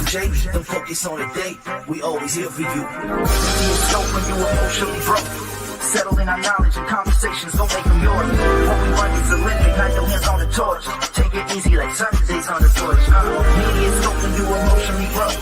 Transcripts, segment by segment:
Jay, don't focus on the date. We always here for you. MediaScope when you emotionally broke. Settle in our knowledge and conversations, don't make them yours. What we run is Olympic, not your hands on the torch. Take it easy like Sundays on the porch. MediaScope when you emotionally broke.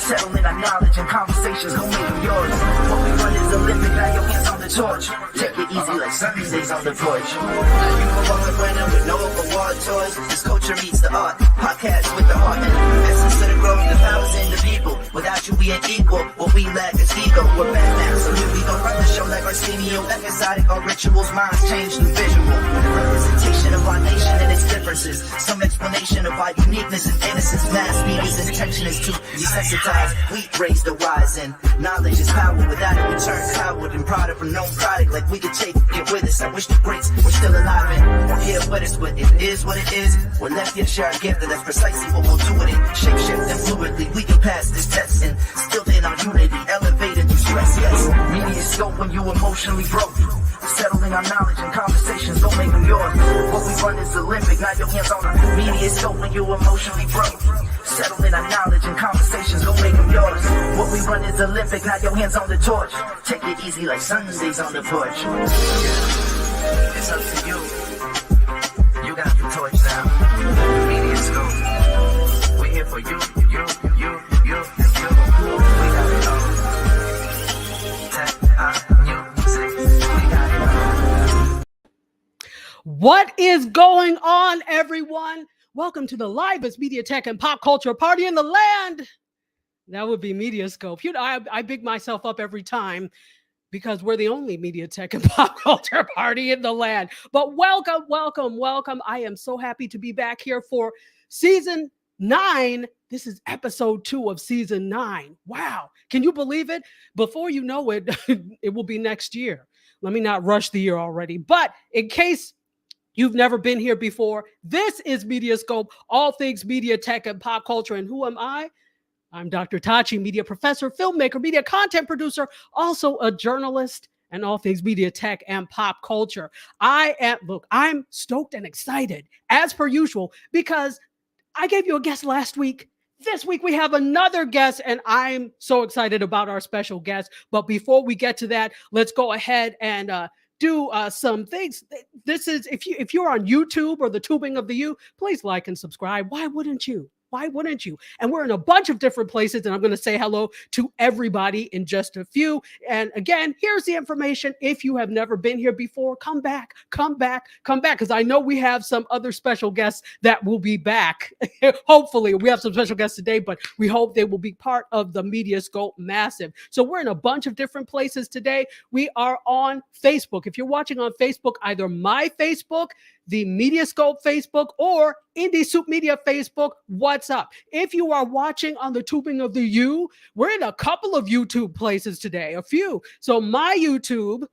Settle in our knowledge and conversations, don't make them yours. What we run is Olympic, not your hands on the torch. Take it easy like Sundays on the porch. You can walk the winner with no award toys. This culture meets the art. Podcast with the heart and essence of the growth, the powers in the people. Without you, we ain't equal. What we lack is ego. We're back now, so here we go. Run the show like Arsenio. Episodic, our rituals, minds change to visual. Representation of our nation and its differences. Some explanation of our uniqueness and innocence. Mass media's intention is to desensitize. We raise the wise, and knowledge is power. Without it, we turn coward and proud of a known product. Like we could take it with us. I wish the greats were still alive and we're here with us, but it is what it is. We're left here to share our gift, and that's precisely what we'll do with it. Shape shift and fluidly, we can pass this test and still in our unity, elevated through stress. Yes, MediaScope when you emotionally broke. Settle in our knowledge and conversations, don't make them yours. What we run is Olympic, not your hands on the MediaScope when you emotionally broke. Settle in our knowledge and conversations, don't make them yours. What we run is Olympic, not your hands on the torch. Take it easy like Sundays on the porch. Yeah, it's up to you. You got the torch now. MediaScope, we're here for you, and you. We got it all. Tech, music, we got it all. What is going on, everyone? Welcome to the livest media, tech, and pop culture party in the land. That would be MediaScope. You know, I big myself up every time because we're the only media, tech, and pop culture party in the land. But welcome. I am so happy to be back here for season 9. This is episode 2 of season 9. Wow. Can you believe it? Before you know it, it will be next year. Let me not rush the year already. But in case you've never been here before, this is MediaScope, all things media, tech, and pop culture. And who am I? I'm Dr. Tachi, media professor, filmmaker, media content producer, also a journalist, and all things media, tech, and pop culture. I'm stoked and excited, as per usual, because I gave you a guest last week. This week we have another guest, and I'm so excited about our special guest. But before we get to that, let's go ahead and do some things. This is, if you're on YouTube or the tubing of the U, please like and subscribe. Why wouldn't you? Why wouldn't you? And we're in a bunch of different places, and I'm going to say hello to everybody in just a few. And again, here's the information. If you have never been here before, come back, because I know we have some other special guests that will be back. Hopefully, we have some special guests today, but we hope they will be part of the MediaScope Massive. So we're in a bunch of different places today. We are on Facebook. If you're watching on Facebook, either my Facebook, the MediaScope Facebook, or Indie Soup Media Facebook, what's up? If you are watching on the tubing of the U, we're in a couple of YouTube places today, a few. So my YouTube,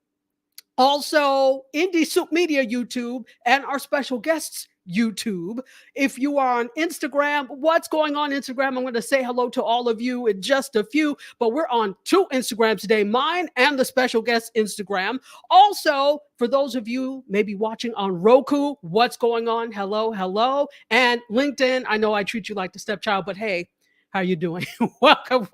also Indie Soup Media YouTube, and our special guests YouTube. If you are on Instagram, what's going on Instagram? I'm going to say hello to all of you in just a few, but we're on 2 Instagrams today, mine and the special guest Instagram. Also, for those of you maybe watching on Roku, what's going on? Hello. And LinkedIn, I know I treat you like the stepchild, but hey, how you doing? Welcome.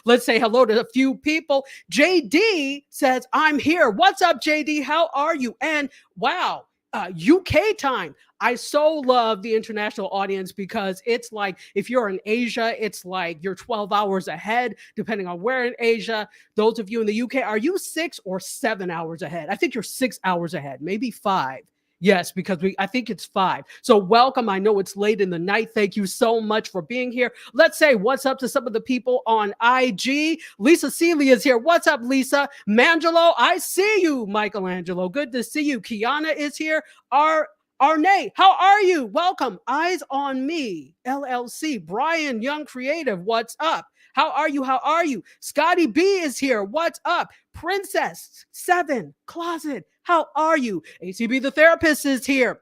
Let's say hello to a few people. JD says, I'm here. What's up, JD? How are you? And wow, UK time. I so love the international audience because it's like if you're in Asia, it's like you're 12 hours ahead, depending on where in Asia. Those of you in the UK, are you 6 or 7 hours ahead? I think you're 6 hours ahead, maybe 5. Yes, because I think it's 5. So welcome. I know it's late in the night. Thank you so much for being here. Let's say what's up to some of the people on IG. Lisa Celia is here. What's up, Lisa? Mangelo, I see you. Michelangelo, good to see you. Kiana is here. Arne, how are you? Welcome. Eyes on Me, LLC. Brian, Young Creative, what's up? How are you? Scotty B is here. What's up? Princess 7 Closet, how are you? ACB the Therapist is here.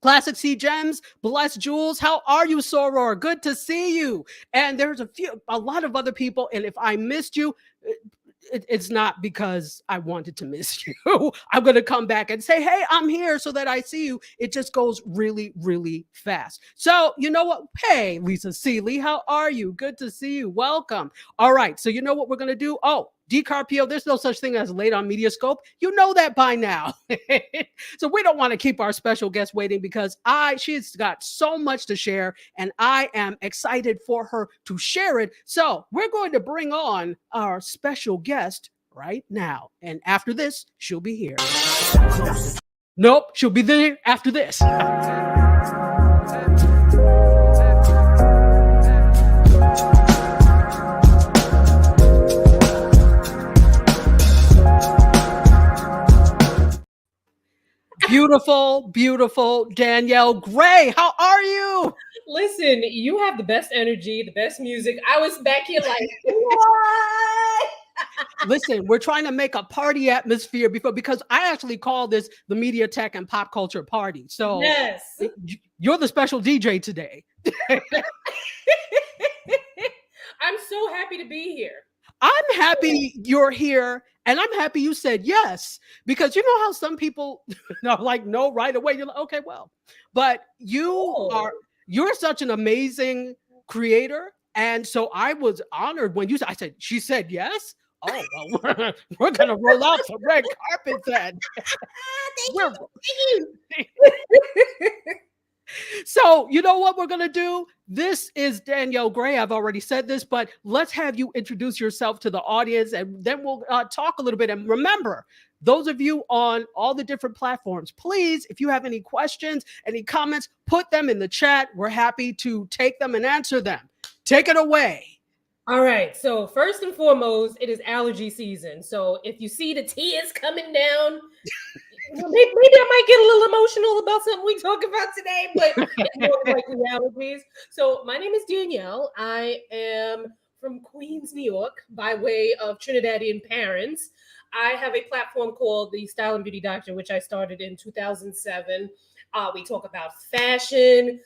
Classic C Gems, Bless Jules, how are you, Soror? Good to see you. And there's a lot of other people, and if I missed you, it's not because I wanted to miss you. I'm going to come back and say, hey, I'm here so that I see you. It just goes really, really fast. So, you know what? Hey, Lisa Seeley, how are you? Good to see you. Welcome. All right. So, you know what we're going to do? Oh, DCarpio, there's no such thing as late on MediaScope. You know that by now. So we don't want to keep our special guest waiting because she's got so much to share and I am excited for her to share it. So we're going to bring on our special guest right now. And after this, she'll be here. Nope, she'll be there after this. Beautiful, beautiful Danielle Gray. How are you? Listen, you have the best energy, the best music. I was back here like, what? Listen, we're trying to make a party atmosphere because I actually call this the Media Tech and Pop Culture Party. So yes, you're the special DJ today. I'm so happy to be here. I'm happy you're here. And I'm happy you said yes, because you know how some people are like, no, right away. You're like, okay, well, but you're such an amazing creator. And so I was honored when she said yes. Oh, well, we're going to roll out some red carpet then. Thank you. So you know what we're going to do? This is Danielle Gray. I've already said this, but let's have you introduce yourself to the audience and then we'll talk a little bit. And remember, those of you on all the different platforms, please, if you have any questions, any comments, put them in the chat. We're happy to take them and answer them. Take it away. All right. So first and foremost, it is allergy season. So if you see the tears coming down, maybe I might get a little emotional about something we talk about today, but it's more like realities. So my name is Danielle. I am from Queens, New York, by way of Trinidadian parents. I have a platform called the Style and Beauty Doctor, which I started in 2007. We talk about fashion,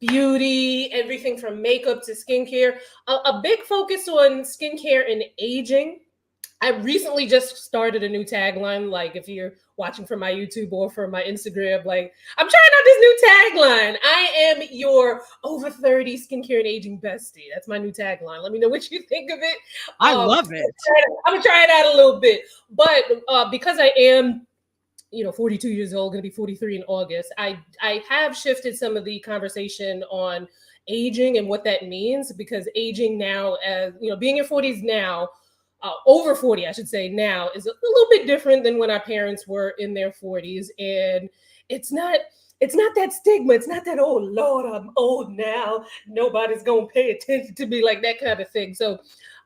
beauty, everything from makeup to skincare. A big focus on skincare and aging. I recently just started a new tagline. Like if you're watching from my YouTube or from my Instagram, like I'm trying out this new tagline. I am your over 30 skincare and aging bestie. That's my new tagline. Let me know what you think of it. I love it. I'm gonna try it out a little bit, but because I am 42 years old, going to be 43 in August. I have shifted some of the conversation on aging and what that means, because aging now, as being in 40s now, over 40, I should say now, is a little bit different than when our parents were in their 40s. And it's not that stigma. It's not that, oh Lord, I'm old now, nobody's going to pay attention to me, like that kind of thing. So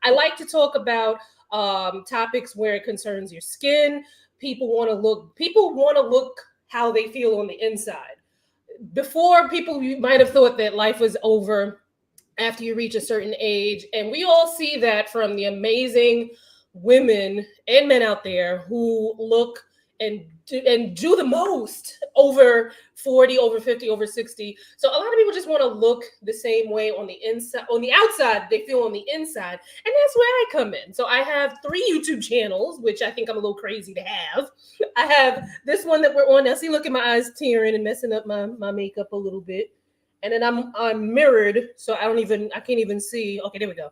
I like to talk about topics where it concerns your skin. People want to look how they feel on the inside. Before, you might have thought that life was over after you reach a certain age. And we all see that from the amazing women and men out there who look and do the most over 40, over 50, over 60. So a lot of people just want to look the same way on the inside, on the outside, they feel on the inside. And that's where I come in. So I have 3 YouTube channels, which I think I'm a little crazy to have. I have this one that we're on now. See, look at my eyes tearing and messing up my makeup a little bit. And then I'm mirrored, so I can't even see. Okay, there we go.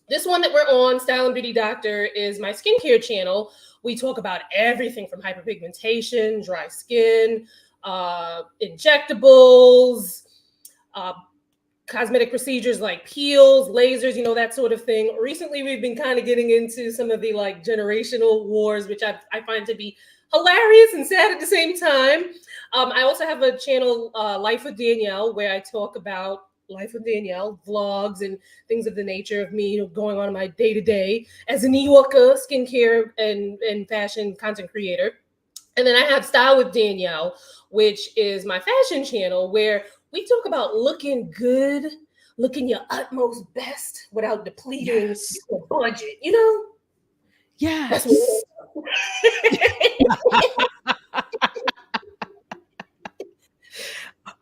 This one that we're on, Style and Beauty Doctor, is my skincare channel. We talk about everything from hyperpigmentation, dry skin, injectables, cosmetic procedures like peels, lasers, that sort of thing. Recently, we've been kind of getting into some of the like generational wars, which I find to be hilarious and sad at the same time. I also have a channel, Life with Danielle, where I talk about Life with Danielle, vlogs and things of the nature of me going on in my day-to-day as a New Yorker skincare and fashion content creator. And then I have Style with Danielle, which is my fashion channel, where we talk about looking good, looking your utmost best without depleting your budget, Yes.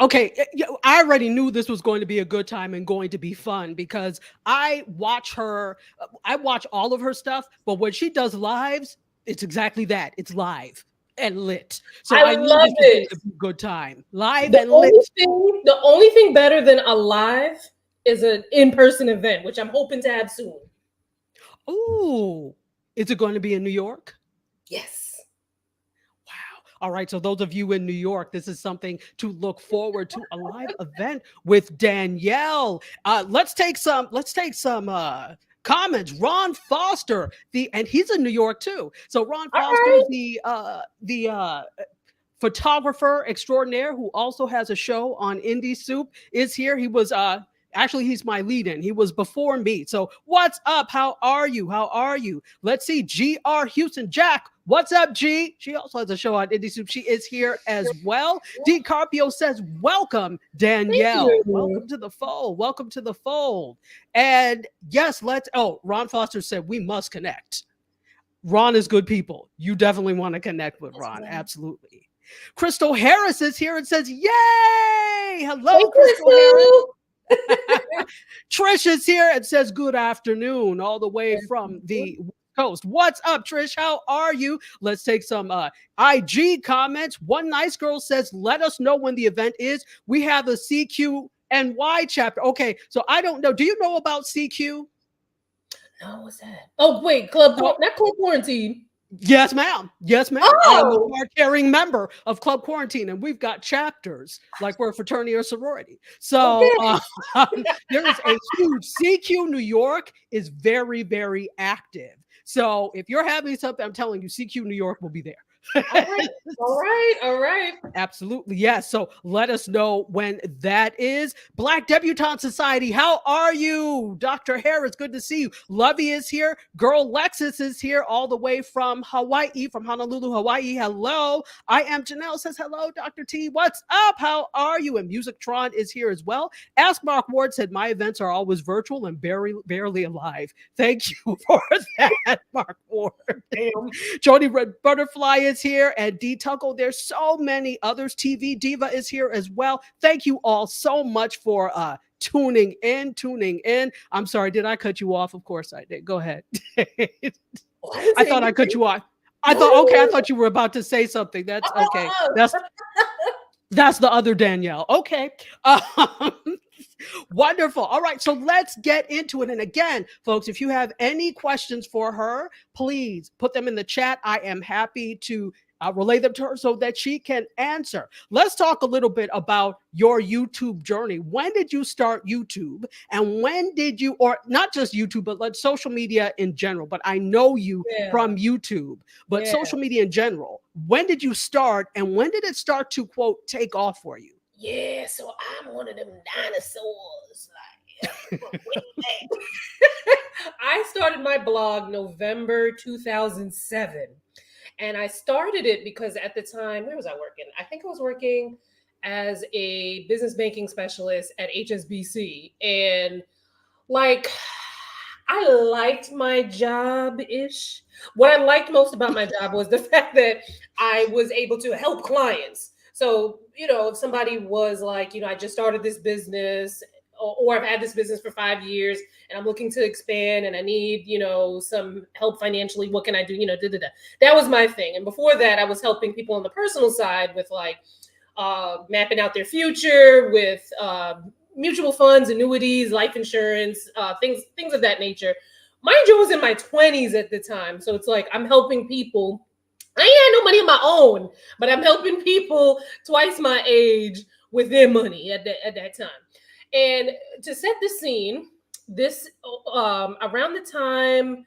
Okay, I already knew this was going to be a good time and going to be fun because I watch her. I watch all of her stuff, but when she does lives, it's exactly that. It's live and lit. So I I knew love this was going it. to be a good time. Live The and lit. only thing better than a live is an in-person event, which I'm hoping to have soon. Ooh, is it going to be in New York? Yes. Wow. All right. So those of you in New York, this is something to look forward to, a live event with Danielle. Let's take some comments. Ron Foster, and he's in New York too. So Ron All Foster, right. the photographer extraordinaire who also has a show on Indie Soup, is here. He was actually, he's my lead-in. He was before me. So what's up? How are you? How are you? Let's see. GR Houston. Jack, what's up, G? She also has a show on Indie Soup. She is here as well. D Carpio says, welcome, Danielle. Welcome to the fold. Welcome to the fold. And yes, Ron Foster said we must connect. Ron is good people. You definitely want to connect with Ron. Absolutely. Crystal Harris is here and says, yay! Hello, Hey, Crystal Harris. Trish is here and says, good afternoon, all the way from the Coast. What's up, Trish? How are you? Let's take some IG comments. One nice girl says, let us know when the event is. We have a CQNY chapter. Okay, so I don't know. Do you know about CQ? No, what's that? Oh, wait, not Club Quarantine. Yes, ma'am. Yes, ma'am. I am a card-carrying member of Club Quarantine, and we've got chapters like we're a fraternity or sorority. So there is a huge CQ New York is very, very active. So if you're having something, I'm telling you, CQ New York will be there. All right. Absolutely. Yes. So let us know when that is. Black Debutante Society, how are you? Dr. Harris, good to see you. Lovey is here. Girl Lexus is here all the way from Hawaii, from Honolulu, Hawaii. Hello. I am Janelle says, hello, Dr. T. What's up? How are you? And Musictron is here as well. Ask Mark Ward said, my events are always virtual and barely alive. Thank you for that, Mark Ward. Jody Red Butterfly is here, and D Tuckle. There's so many others. TV Diva is here as well. Thank you all so much for tuning in. I'm sorry, did I cut you off? Of course I did. Go ahead. I thought I cut you off. I thought you were about to say something. That's okay. That's the other Danielle. Okay. Wonderful. All right. So let's get into it. And again, folks, if you have any questions for her, please put them in the chat. I am happy to relay them to her so that she can answer. Let's talk a little bit about your YouTube journey. When did you start YouTube? And when did you, or not just YouTube, but like social media in general, but I know you from YouTube, but social media in general. When did you start and when did it start to, quote, take off for you? Yeah, so I'm one of them dinosaurs. I started my blog November 2007. And I started it because at the time, where was I working? I think I was working as a business banking specialist at HSBC. And I liked my job-ish. What I liked most about my job was the fact that I was able to help clients. So, if somebody was like, I just started this business or I've had this business for 5 years and I'm looking to expand and I need, some help financially. What can I do? That was my thing. And before that, I was helping people on the personal side with mapping out their future with mutual funds, annuities, life insurance, things of that nature. Mind you, I was in my 20s at the time. So it's like I'm helping people. I ain't had no money of my own, but I'm helping people twice my age with their money at that time. And to set the scene, this around the time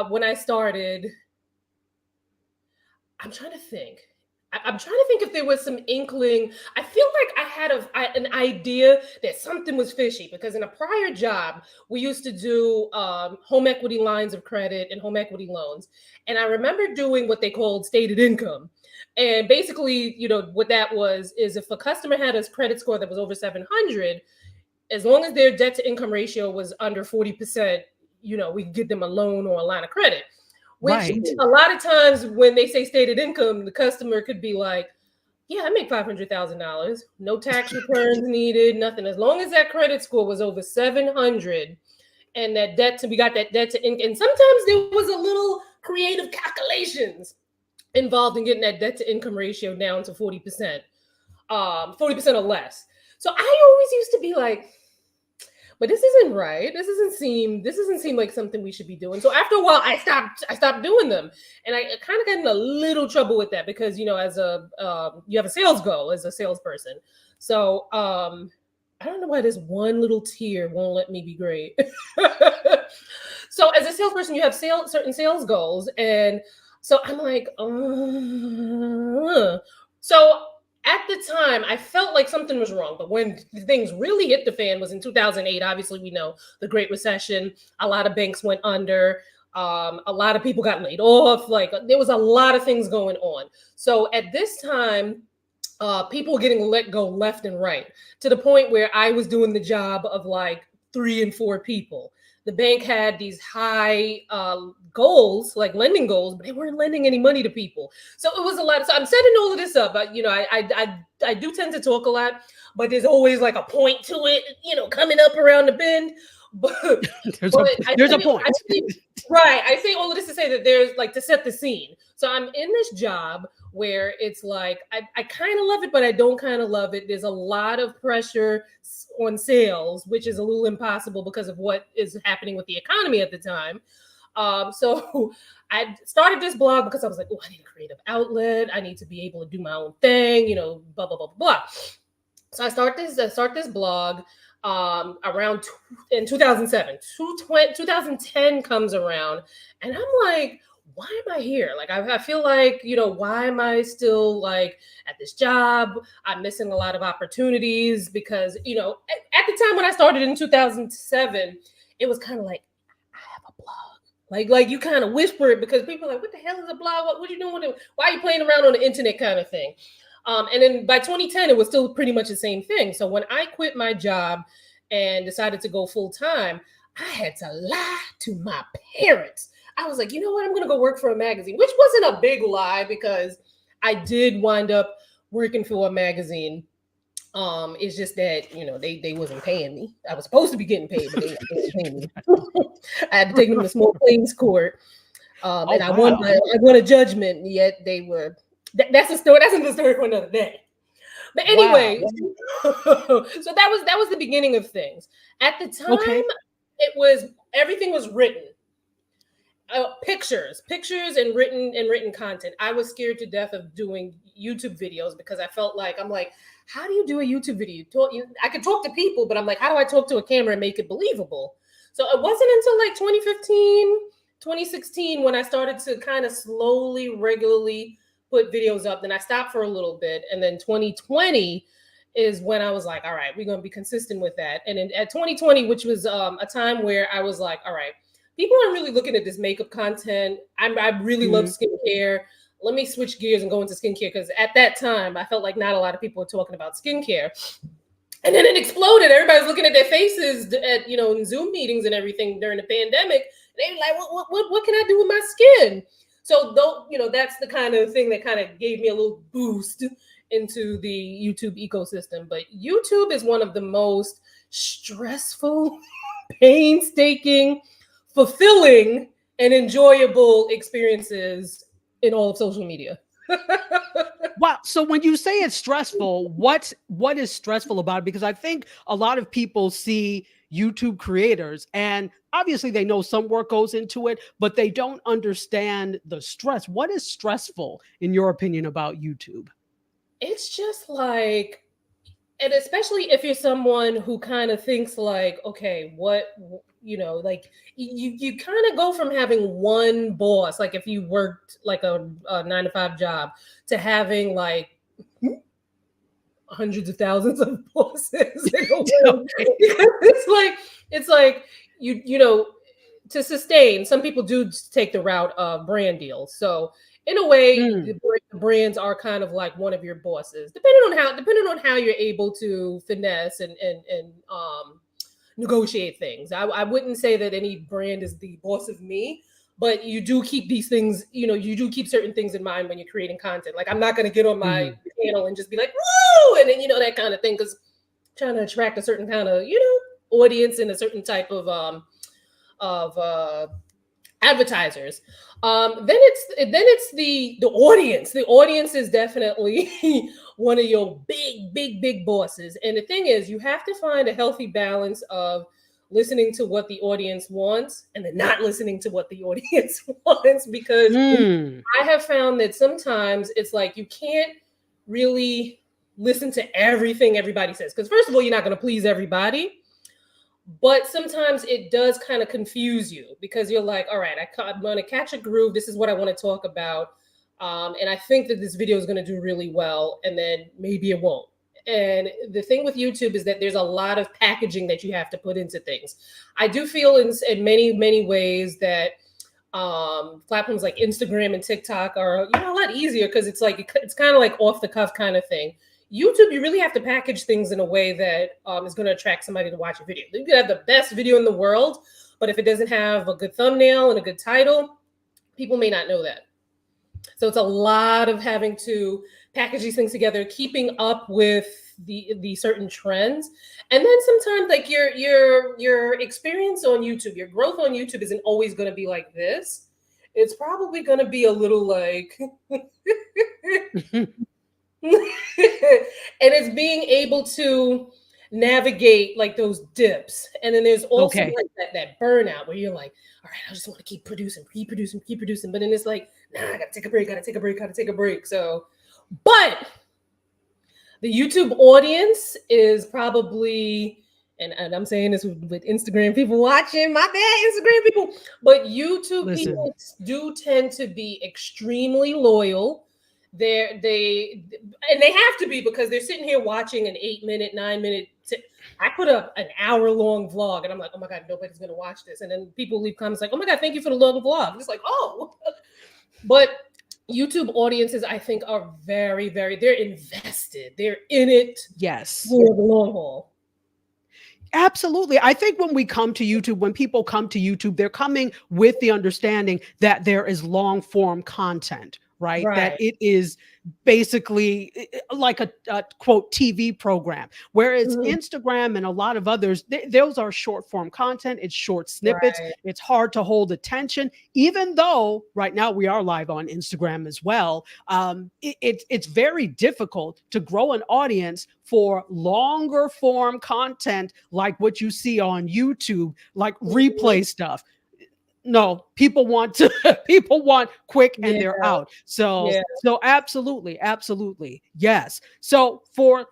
when I started, I'm trying to think if there was some inkling. I feel like I had an idea that something was fishy because in a prior job, we used to do home equity lines of credit and home equity loans. And I remember doing what they called stated income. And basically, what that was is if a customer had a credit score that was over 700, as long as their debt to income ratio was under 40%, we could give them a loan or a line of credit. Which a lot of times when they say stated income, the customer could be like, Yeah, I make $500,000. No tax returns needed, nothing. As long as that credit score was over 700, and that debt to we got that debt to income. And sometimes there was a little creative calculations involved in getting that debt to income ratio down to 40%, 40% or less. So I always used to be like, but this isn't right. This doesn't seem like something we should be doing. So after a while, I stopped doing them, and I kind of got in a little trouble with that because as a you have a sales goal as a salesperson. So I don't know why this one little tear won't let me be great. So as a salesperson, you have certain sales goals, and so I'm like, so. At the time, I felt like something was wrong, but when things really hit the fan was in 2008. Obviously, we know the Great Recession. A lot of banks went under. A lot of people got laid off. Like there was a lot of things going on. So at this time, people were getting let go left and right to the point where I was doing the job of like 3 and 4 people. The bank had these high goals, like lending goals, but they weren't lending any money to people. So it was a lot. So I'm setting all of this up. I do tend to talk a lot, but there's always like a point to it, coming up around the bend. But there's a point. Right. I say all of this to say that there's like to set the scene. So I'm in this job where it's like, I kind of love it, but I don't kind of love it. There's a lot of pressure on sales, which is a little impossible because of what is happening with the economy at the time. So I started this blog because I was like, oh, I need a creative outlet. I need to be able to do my own thing, blah, blah, blah, blah. So I start this blog around in 2007. 2010 comes around, and I'm like, why am I here? Like, I feel like, why am I still like at this job? I'm missing a lot of opportunities because, at the time when I started in 2007, it was kind of like, I have a blog. Like you kind of whisper it because people are like, what the hell is a blog? What are you doing with it? Why are you playing around on the internet kind of thing? And then by 2010, it was still pretty much the same thing. So when I quit my job and decided to go full time, I had to lie to my parents. I was like, you know what? I'm going to go work for a magazine, which wasn't a big lie because I did wind up working for a magazine. It's just that, they wasn't paying me. I was supposed to be getting paid, but they wasn't paying me. I had to take them to small claims court. And I won a judgment, yet they were, that's a story. That's another story for another day. But anyway, so that was the beginning of things. At the time, everything was written. Pictures and written content. I was scared to death of doing YouTube videos because I felt like how do you do a YouTube video? I could talk to people, but I'm like, how do I talk to a camera and make it believable? So it wasn't until like 2015, 2016 when I started to kind of slowly, regularly put videos up. Then I stopped for a little bit, and then 2020 is when I was like, all right, we're gonna be consistent with that. And at 2020, which was a time where I was like, all right, people are really looking at this makeup content. I really love skincare. Let me switch gears and go into skincare because at that time, I felt like not a lot of people were talking about skincare. And then it exploded. Everybody's looking at their faces at, in Zoom meetings and everything during the pandemic. They were like, what can I do with my skin? So, that's the kind of thing that kind of gave me a little boost into the YouTube ecosystem. But YouTube is one of the most stressful, painstaking, fulfilling, and enjoyable experiences in all of social media. Wow. So when you say it's stressful, what is stressful about it? Because I think a lot of people see YouTube creators and obviously they know some work goes into it, but they don't understand the stress. What is stressful in your opinion about YouTube? It's just like, and especially if you're someone who kind of thinks like, okay, like you kind of go from having one boss, like if you worked like a 9-to-5 job, to having like hundreds of thousands of bosses. It's like you to sustain. Some people do take the route of brand deals. So in a way, the brands are kind of like one of your bosses, depending on how you're able to finesse and negotiate things. I wouldn't say that any brand is the boss of me, but you do keep these things, you do keep certain things in mind when you're creating content. Like I'm not going to get on my channel and just be like, woo, and then, that kind of thing, because trying to attract a certain kind of, audience and a certain type of advertisers. Then it's the audience. The audience is definitely one of your big bosses. And the thing is, you have to find a healthy balance of listening to what the audience wants and then not listening to what the audience wants, because I have found that sometimes it's like you can't really listen to everything everybody says, because first of all, you're not going to please everybody. But sometimes it does kind of confuse you, because you're like, all right, I'm going to catch a groove. This is what I want to talk about. And I think that this video is going to do really well. And then maybe it won't. And the thing with YouTube is that there's a lot of packaging that you have to put into things. I do feel in many ways that platforms like Instagram and TikTok are, a lot easier, because it's kind of like off the cuff kind of thing. YouTube, you really have to package things in a way that is going to attract somebody to watch a video. You could have the best video in the world, but if it doesn't have a good thumbnail and a good title, people may not know that. So it's a lot of having to package these things together, keeping up with the certain trends. And then sometimes like your experience on YouTube, your growth on YouTube isn't always going to be like this. It's probably going to be a little like... and it's being able to navigate like those dips. And then there's also like that burnout where you're like, all right, I just want to keep producing. But then it's like, nah, I gotta take a break. So, but the YouTube audience is probably, and I'm saying this with Instagram people watching, my bad, Instagram people, but YouTube people do tend to be extremely loyal. They have to be, because they're sitting here watching an 8-minute, 9-minute. I put up an hour-long vlog, and I'm like, oh my God, nobody's gonna watch this. And then people leave comments like, oh my God, thank you for the long vlog. It's like, oh, but YouTube audiences, I think, are very, they're invested. They're in it. Yes. For the long haul. Absolutely. I think when people come to YouTube, they're coming with the understanding that there is long form content. Right? That it is basically like a quote TV program, whereas Instagram and a lot of others, those are short form content. It's short snippets. It's hard to hold attention, even though right now we are live on Instagram as well. It's very difficult to grow an audience for longer form content like what you see on YouTube, like replay stuff. No, people want quick and they're out. So absolutely. Yes. So for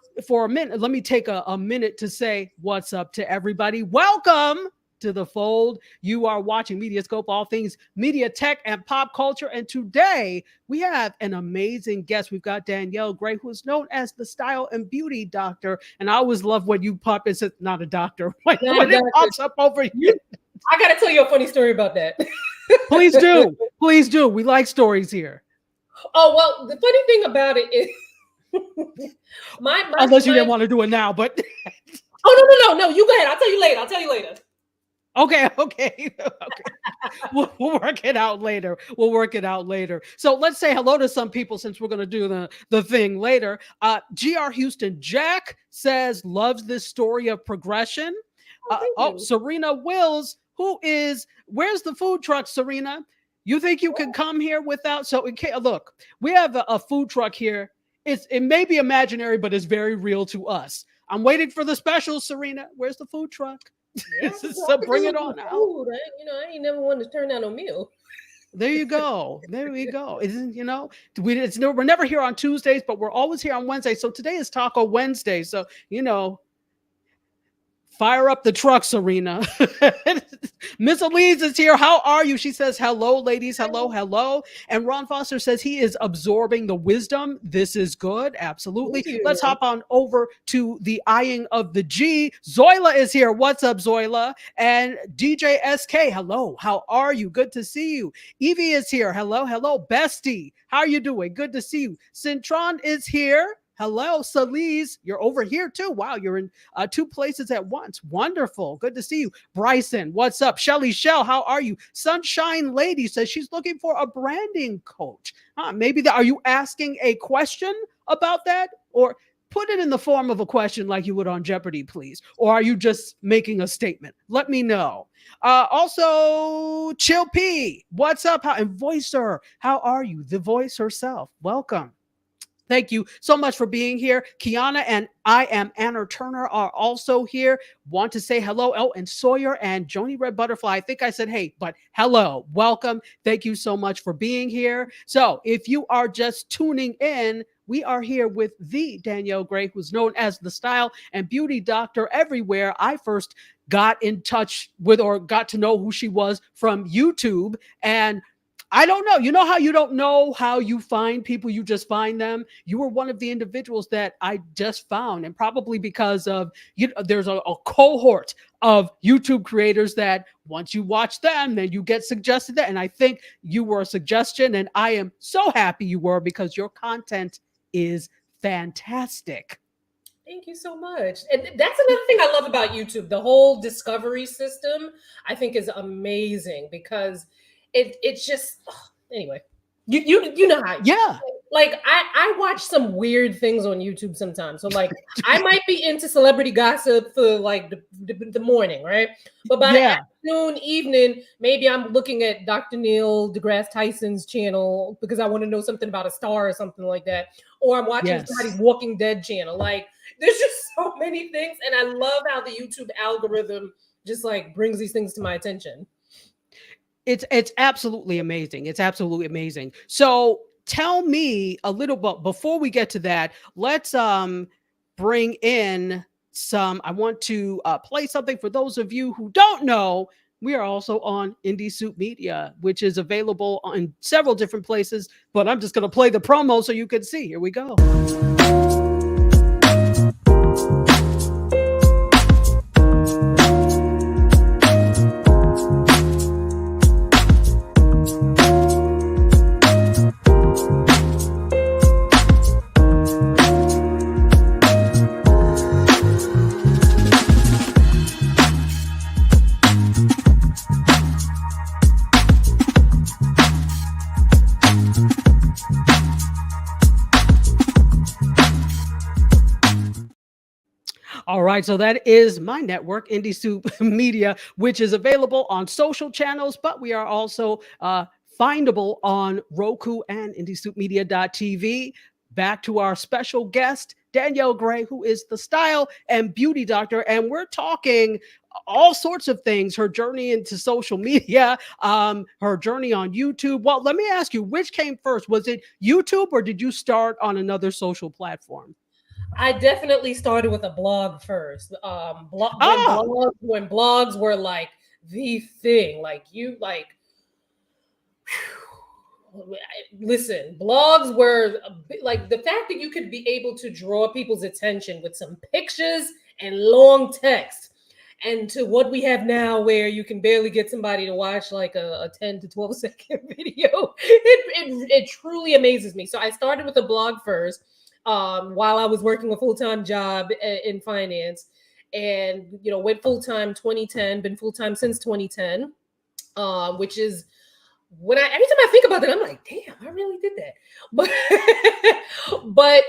a minute, let me take a minute to say what's up to everybody. Welcome to the fold. You are watching MediaScope, all things media, tech, and pop culture. And today we have an amazing guest. We've got Danielle Gray, who is known as the Style and Beauty Doctor. And I always love when you pop in, not a doctor, when it pops up over you. I got to tell you a funny story about that. Please do. Please do. We like stories here. Oh, well, the funny thing about it is unless you didn't want to do it now, but oh, no. You go ahead. I'll tell you later. Okay. We'll work it out later. So let's say hello to some people, since we're going to do the thing later. GR Houston Jack says, loves this story of progression. Serena Wills, where's the food truck, Serena? You think you can come here without? So look, we have a food truck here. It may be imaginary, but it's very real to us. I'm waiting for the special, Serena. Where's the food truck? Yeah, so bring it on out. I ain't never wanted to turn down a meal. There you go. We're never here on Tuesdays, but we're always here on Wednesdays. So today is Taco Wednesday. So, fire up the truck, Serena. Miss Elise is here. How are you? She says, hello, ladies. Hello. And Ron Foster says he is absorbing the wisdom. This is good. Absolutely. Let's hop on over to the eyeing of the G. Zoila is here. What's up, Zoila? And DJ SK, hello. How are you? Good to see you. Evie is here. Hello. Bestie. How are you doing? Good to see you. Cintron is here. Hello, Celise. You're over here too. Wow, you're in two places at once. Wonderful. Good to see you. Bryson, what's up? Shelly Shell, how are you? Sunshine Lady says she's looking for a branding coach. Maybe are you asking a question about that? Or put it in the form of a question like you would on Jeopardy, please. Or are you just making a statement? Let me know. Also, Chill P, what's up? And Voicer, how are you? The voice herself. Welcome. Thank you so much for being here. Kiana and I am Anna Turner are also here. Want to say hello. Oh, and Sawyer and Joni Red Butterfly. I think I said, hey, but hello. Welcome. Thank you so much for being here. So if you are just tuning in, we are here with the Danielle Gray, who's known as the style and beauty doctor everywhere. I first got in touch with or got to know who she was from YouTube. And I don't know. You know how you don't know how you find people, you just find them? You were one of the individuals that I just found, and probably because of, there's a cohort of YouTube creators that once you watch them, then you get suggested that. And I think you were a suggestion, and I am so happy you were because your content is fantastic. Thank you so much. And that's another thing I love about YouTube. The whole discovery system, I think, is amazing because it's just anyway. You know how like I watch some weird things on YouTube sometimes. So like I might be into celebrity gossip for like the morning, right? But by the afternoon, evening, maybe I'm looking at Dr. Neil deGrasse Tyson's channel because I want to know something about a star or something like that. Or I'm watching somebody's Walking Dead channel. Like there's just so many things, and I love how the YouTube algorithm just like brings these things to my attention. It's absolutely amazing. It's absolutely amazing. So tell me a little bit before we get to that. Let's bring in some. I want to play something for those of you who don't know. We are also on Indie Soup Media, which is available on several different places. But I'm just going to play the promo so you can see. Here we go. All right, so that is my network, Indie Soup Media, which is available on social channels, but we are also findable on Roku and IndieSoupMedia.tv. Back to our special guest, Danielle Gray, who is the style and beauty doctor, and we're talking all sorts of things, her journey into social media, her journey on YouTube. Well, let me ask you, which came first? Was it YouTube or did you start on another social platform? I definitely started with a blog first. When blogs were like the thing, listen, blogs were like the fact that you could be able to draw people's attention with some pictures and long text, and to what we have now where you can barely get somebody to watch like a 10 to 12 second video. It truly amazes me. So I started with a blog first. While I was working a full-time job in finance, and went full-time 2010, been full-time since 2010, which is when every time I think about it, I'm like, damn, I really did that. But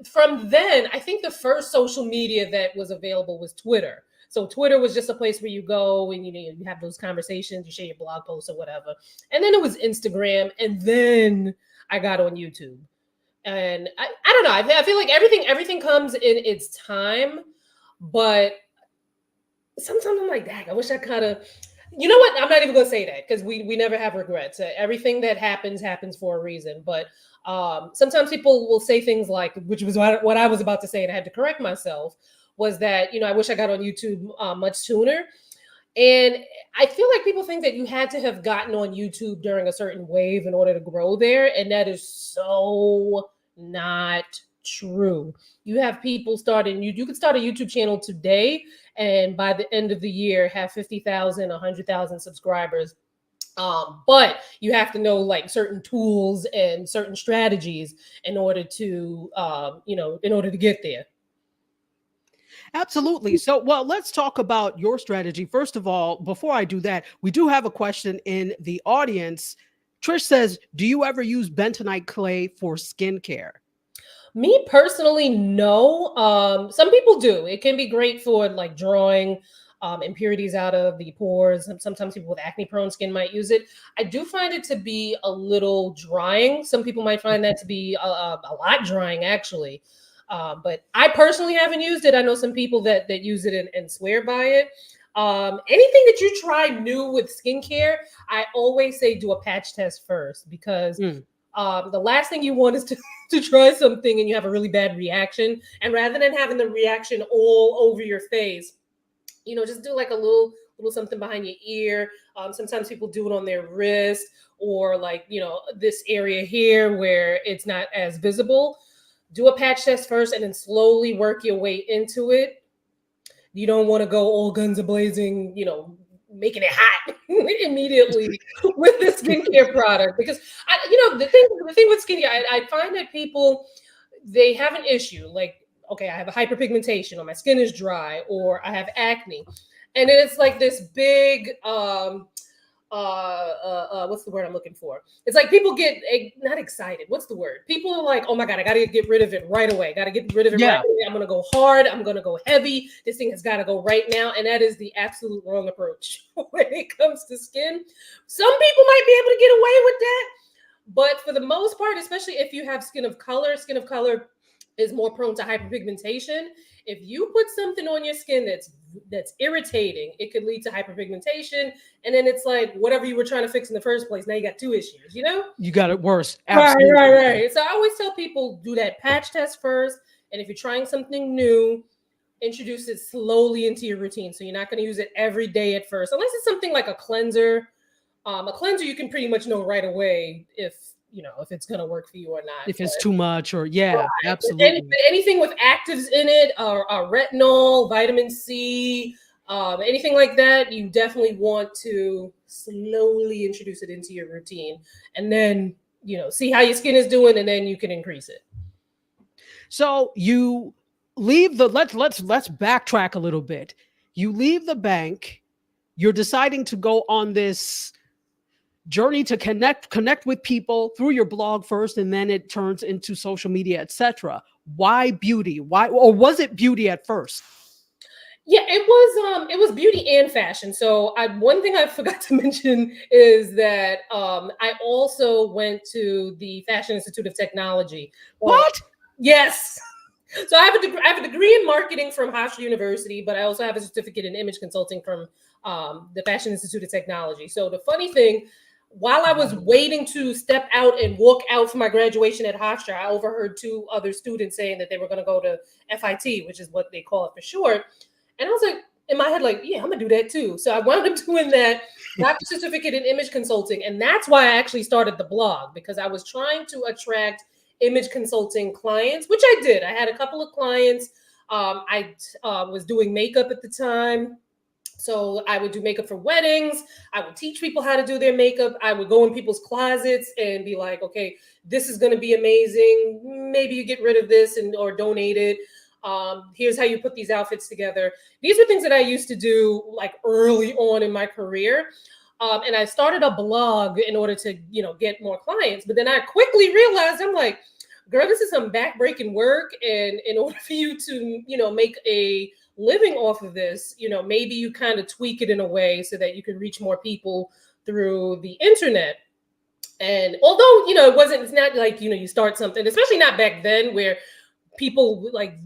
from then, I think the first social media that was available was Twitter. So Twitter was just a place where you go and you have those conversations, you share your blog posts or whatever. And then it was Instagram, and then I got on YouTube. And I don't know. I feel like everything comes in its time, but sometimes I'm like, dang, I wish I could have. You know what? I'm not even gonna say that because we never have regrets. Everything that happens for a reason. But sometimes people will say things like, which was what I was about to say, and I had to correct myself, was that I wish I got on YouTube much sooner. And I feel like people think that you had to have gotten on YouTube during a certain wave in order to grow there, and that is so not true. You have people starting, you could start a YouTube channel today, and by the end of the year have 50,000, 100,000 subscribers But you have to know like certain tools and certain strategies in order to, in order to get there. Absolutely. So, well, let's talk about your strategy. First of all, before I do that, we do have a question in the audience. Trish says, do you ever use bentonite clay for skincare? Me personally, no. Some people do. It can be great for like drawing impurities out of the pores. Sometimes people with acne-prone skin might use it. I do find it to be a little drying. Some people might find that to be a lot drying, actually. But I personally haven't used it. I know some people that use it and swear by it. Anything that you try new with skincare, I always say do a patch test first, because the last thing you want is to try something and you have a really bad reaction. And rather than having the reaction all over your face, just do like a little something behind your ear. Sometimes people do it on their wrist, or like, this area here where it's not as visible. Do a patch test first and then slowly work your way into it. You don't want to go all guns a-blazing, making it hot immediately with the skincare product, because the thing with skincare, I find that people, they have an issue like, okay, I have a hyperpigmentation, or my skin is dry, or I have acne, and then it's like this big what's the word I'm looking for? It's like people get not excited. What's the word? People are like, oh my God, I got to get rid of it right away. Got to get rid of it right away. I'm going to go hard. I'm going to go heavy. This thing has got to go right now. And that is the absolute wrong approach when it comes to skin. Some people might be able to get away with that. But for the most part, especially if you have skin of color is more prone to hyperpigmentation. If you put something on your skin that's irritating, it could lead to hyperpigmentation. And then it's like whatever you were trying to fix in the first place, now you got two issues, You got it worse. Absolutely. Right. So I always tell people, do that patch test first. And if you're trying something new, introduce it slowly into your routine. So you're not going to use it every day at first, unless it's something like a cleanser. A cleanser, you can pretty much know right away if it's going to work for you or not. If it's too much, or right. Absolutely. Anything with actives in it, or retinol, vitamin C, anything like that, you definitely want to slowly introduce it into your routine, and then see how your skin is doing, and then you can increase it. So you leave let's backtrack a little bit. You leave the bank. You're deciding to go on this journey to connect with people through your blog first, and then it turns into social media, etc. Why beauty? Why, or was it beauty at first? Yeah, it was beauty and fashion. So one thing I forgot to mention is that I also went to the Fashion Institute of Technology. What? Yes. So I have a degree in marketing from Hofstra University, but I also have a certificate in image consulting from the Fashion Institute of Technology. So the funny thing, while I was waiting to step out and walk out for my graduation at Hofstra, I overheard two other students saying that they were going to go to FIT, which is what they call it for short. And I was like, in my head, like, yeah, I'm going to do that too. So I wound up doing that, got the certificate in image consulting. And that's why I actually started the blog, because I was trying to attract image consulting clients, which I did. I had a couple of clients. I was doing makeup at the time. So I would do makeup for weddings. I would teach people how to do their makeup. I would go in people's closets and be like, okay, this is going to be amazing. Maybe you get rid of this or donate it. Here's how you put these outfits together. These are things that I used to do like early on in my career. And I started a blog in order to, get more clients. But then I quickly realized, I'm like, girl, this is some backbreaking work. And in order for you to, make a living off of this, maybe you kind of tweak it in a way so that you can reach more people through the internet. And although, it's not like, you start something, especially not back then, where people like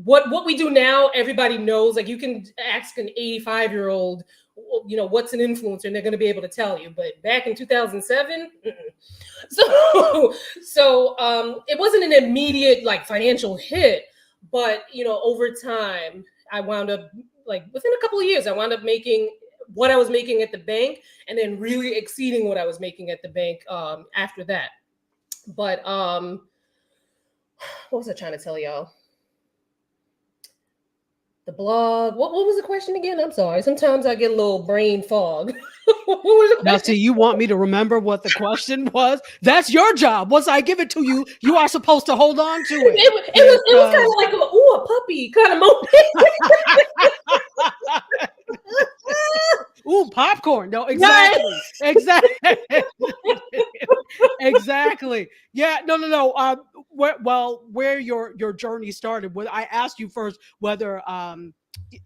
what we do now, everybody knows. Like, you can ask an 85-year-old, what's an influencer, and they're going to be able to tell you. But back in 2007, so it wasn't an immediate like financial hit, but over time, I wound up, like, within a couple of years, I wound up making what I was making at the bank, and then really exceeding what I was making at the bank after that. But what was I trying to tell y'all? The blog. What was the question again? I'm sorry. Sometimes I get a little brain fog. What was the question? Now, see, you want me to remember what the question was? That's your job. Once I give it to you, you are supposed to hold on to it. It was kind of like a puppy kind of moment. Ooh, popcorn. No, exactly. Exactly. Exactly. Yeah, no. Where your journey started, I asked you first whether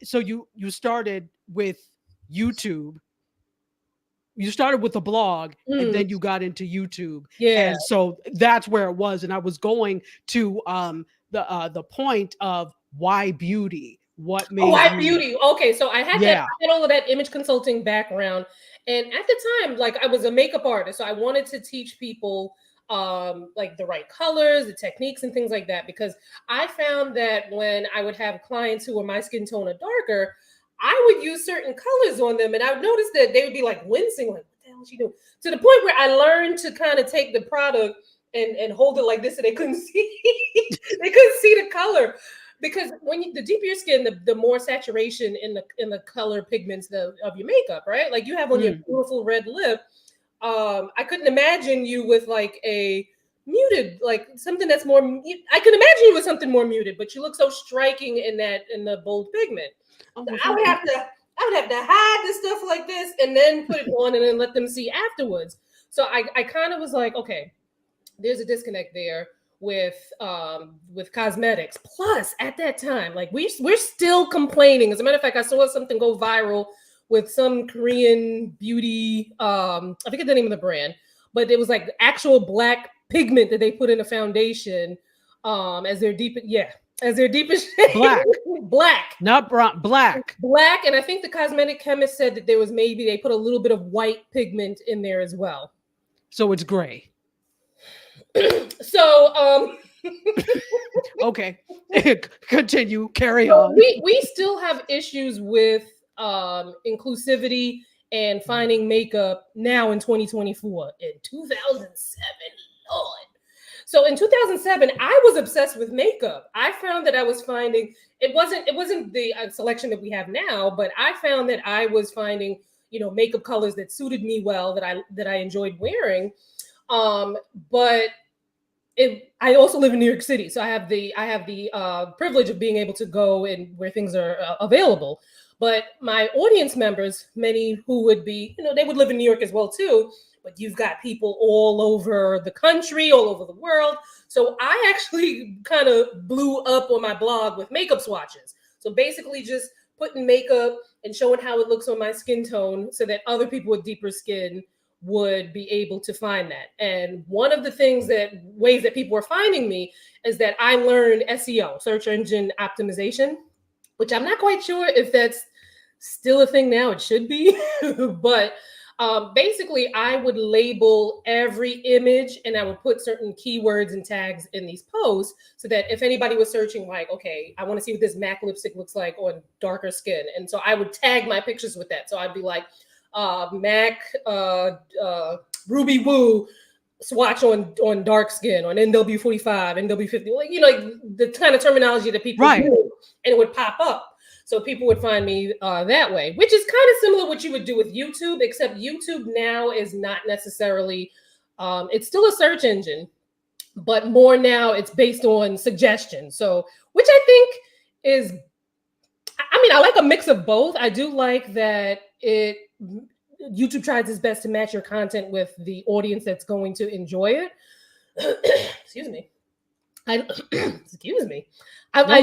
so you started with YouTube. You started with a blog and then you got into YouTube. Yeah. And so that's where it was. And I was going to the point of why beauty. What made why beauty? Okay, so I had Yeah. I had all of that image consulting background, and at the time, like I was a makeup artist, so I wanted to teach people like the right colors, the techniques, and things like that. Because I found that when I would have clients who were my skin tone or darker, I would use certain colors on them, and I would notice that they would be like wincing, like, "What the hell is she doing?" To the point where I learned to kind of take the product and hold it like this, so they couldn't see they couldn't see the color. Because when the deeper your skin, the more saturation in the color pigments of your makeup, right? Like you have on your beautiful red lip. I couldn't imagine you with like a muted, like something that's more. I could imagine you with something more muted, but you look so striking in the bold pigment. So I would have to hide the stuff like this and then put it on and then let them see afterwards. So I kind of was like, okay, there's a disconnect there with cosmetics. Plus, at that time, like we're still complaining. As a matter of fact, I saw something go viral with some Korean beauty. I forget the name of the brand, but it was like actual black pigment that they put in a foundation as their deepest shade. Black, not brown, black. And I think the cosmetic chemist said that there was maybe they put a little bit of white pigment in there as well. So it's gray. So okay. Continue, carry on. We still have issues with inclusivity and finding makeup now in 2024. In 2007, Lord. So in 2007, I was obsessed with makeup. I found that I was finding it wasn't the selection that we have now, but I found that I was finding makeup colors that suited me well, that I enjoyed wearing. But I also live in New York City, so I have the privilege of being able to go and where things are available. But my audience members, many who would be, they would live in New York as well too. But you've got people all over the country, all over the world. So I actually kind of blew up on my blog with makeup swatches. So basically, just putting makeup and showing how it looks on my skin tone, so that other people with deeper skin would be able to find that. And one of the ways that people were finding me is that I learned SEO, search engine optimization, which I'm not quite sure if that's still a thing now. It should be, but basically I would label every image and I would put certain keywords and tags in these posts so that if anybody was searching, like, okay, I want to see what this MAC lipstick looks like on darker skin. And so I would tag my pictures with that. So I'd be like, MAC Ruby Woo swatch on dark skin, on NW45, NW50, like the kind of terminology that people do, and it would pop up. So people would find me that way, which is kind of similar to what you would do with YouTube, except YouTube now is not necessarily, it's still a search engine, but more now it's based on suggestions. So, which I think is, I like a mix of both. I do like that YouTube tries its best to match your content with the audience that's going to enjoy it. Excuse me. I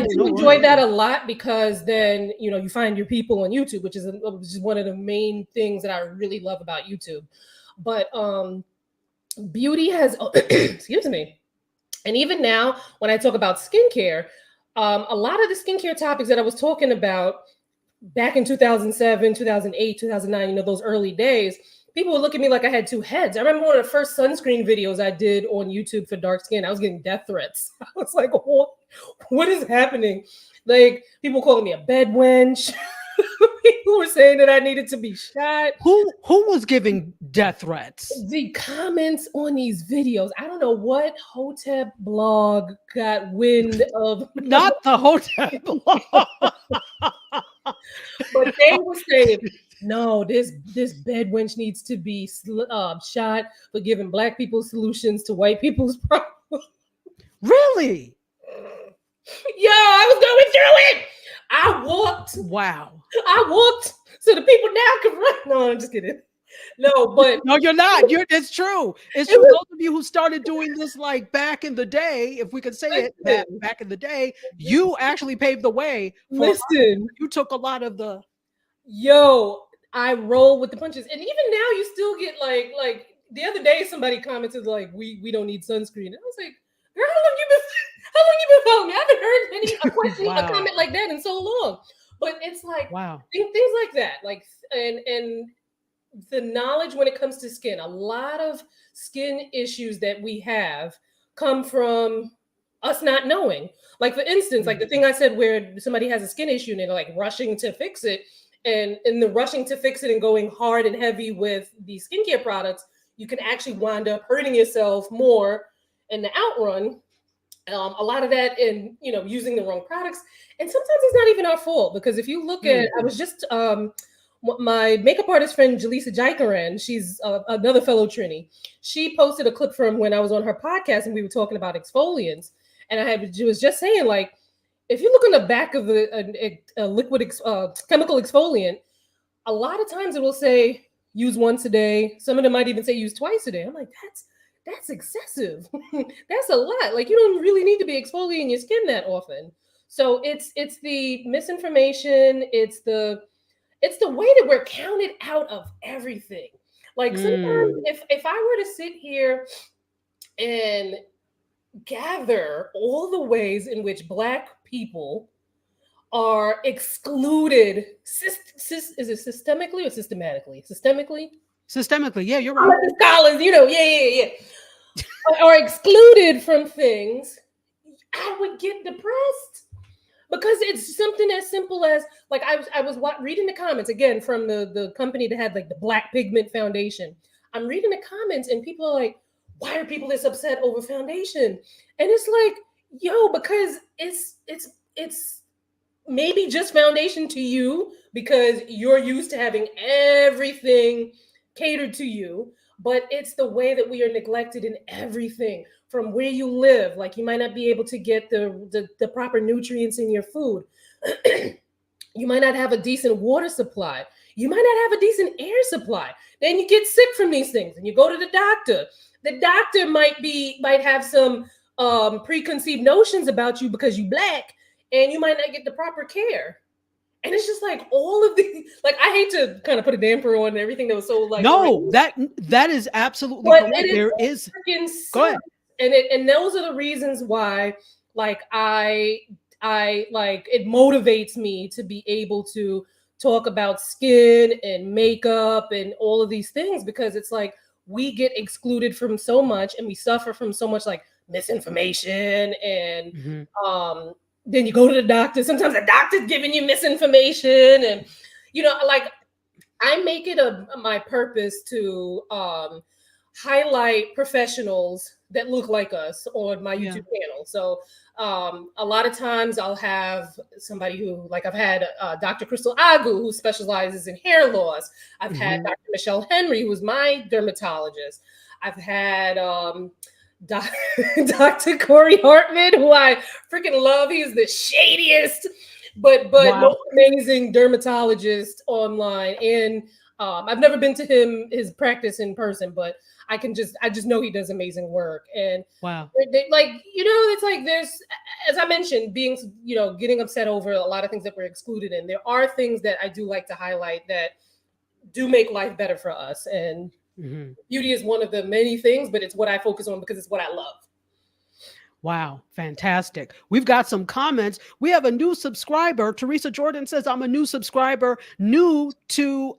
do enjoy that a lot, because then you find your people on YouTube, which is one of the main things that I really love about YouTube. But beauty has excuse me. And even now, when I talk about skincare, a lot of the skincare topics that I was talking about back in 2007, 2008, 2009, those early days, people would look at me like I had two heads. I remember one of the first sunscreen videos I did on YouTube for dark skin, I was getting death threats. I was like, what is happening? Like, people calling me a bed wench. who were saying that I needed to be shot. Who was giving death threats? The comments on these videos, I don't know what Hotep blog got wind of. Not the Hotep blog. But they were saying, no, this bed wench needs to be shot for giving Black people solutions to white people's problems. Really? Yo, I was going through it. I walked. Wow. I walked so the people now can run. No, I'm just kidding. No, but no, you're not. It's true. It's true. Those of you who started doing this like back in the day, if we could say it, back in the day, you actually paved the way. Listen, you took a lot of the. Yo, I roll with the punches, and even now you still get like the other day somebody commented like we don't need sunscreen, and I was like, girl, how long you been following me? I haven't heard a question, a comment like that in so long. But it's like things like that, like and the knowledge when it comes to skin. A lot of skin issues that we have come from us not knowing. Like for instance, like the thing I said where somebody has a skin issue and they're like rushing to fix it, and in the rushing to fix it and going hard and heavy with the skincare products, you can actually wind up hurting yourself more in the outrun. A lot of that in, using the wrong products. And sometimes it's not even our fault, because if you look at, I was just, my makeup artist friend, Jaleesa Jaikaran, she's another fellow Trini. She posted a clip from when I was on her podcast and we were talking about exfoliants. And I was just saying, like, if you look on the back of a liquid chemical exfoliant, a lot of times it will say use once a day. Some of them might even say use twice a day. I'm like, that's excessive. That's a lot. Like, you don't really need to be exfoliating your skin that often. So it's the misinformation. It's the way that we're counted out of everything. Like sometimes if I were to sit here and gather all the ways in which Black people are excluded, is it systemically or systematically? Systemically, yeah, you're right. The scholars, yeah. Are excluded from things, I would get depressed, because it's something as simple as, like, I was reading the comments again from the company that had like the Black Pigment Foundation. I'm reading the comments and people are like, why are people this upset over foundation? And it's like, yo, because it's maybe just foundation to you because you're used to having everything catered to you, but it's the way that we are neglected in everything from where you live. Like, you might not be able to get the proper nutrients in your food. You might not have a decent water supply. You might not have a decent air supply. Then you get sick from these things and you go to the doctor. The doctor might have some preconceived notions about you because you Black, and you might not get the proper care. And it's just like all of the, like, I hate to kind of put a damper on everything that was so like. No, that is absolutely correct. There is. Go ahead. And those are the reasons why, like, I like, it motivates me to be able to talk about skin and makeup and all of these things, because it's like we get excluded from so much and we suffer from so much like misinformation and then you go to the doctor. Sometimes the doctor's giving you misinformation, and like, I make it my purpose to highlight professionals that look like us on my YouTube channel. So a lot of times I'll have somebody who, like, I've had Dr. Crystal Agu, who specializes in hair loss. I've had Dr. Michelle Henry, who is my dermatologist. I've had Dr. Corey Hartman, who I freaking love. He's the shadiest, but most amazing dermatologist online. And I've never been to his practice in person, but I just know he does amazing work. And like, it's like, there's, as I mentioned, being, getting upset over a lot of things that we're excluded in. There are things that I do like to highlight that do make life better for us. And beauty is one of the many things, but it's what I focus on because it's what I love. Wow, fantastic. We've got some comments. We have a new subscriber. Teresa Jordan says, I'm a new subscriber, new to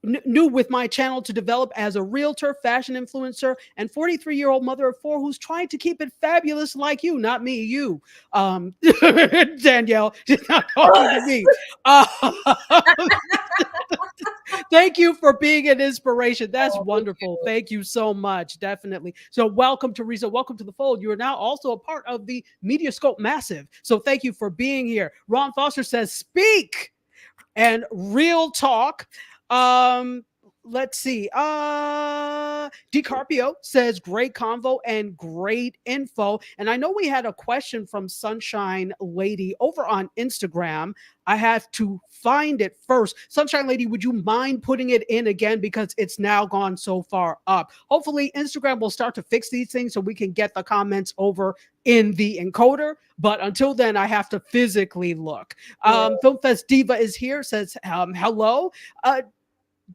new with my channel to develop as a realtor, fashion influencer, and 43-year-old mother of 4 who's trying to keep it fabulous like you, not me, you. Danielle, she's not talking to me. Thank you for being an inspiration. That's wonderful. Thank you so much. Definitely. So welcome, Teresa. Welcome to the fold. You are now also a part of the MediaScope Massive. So thank you for being here. Ron Foster says, speak and real talk. Let's see. DiCarpio says great convo and great info. And I know we had a question from Sunshine Lady over on Instagram. I have to find it first. Sunshine Lady, would you mind putting it in again because it's now gone so far up? Hopefully Instagram will start to fix these things so we can get the comments over in the encoder. But until then, I have to physically look. Film Fest Diva is here, says hello.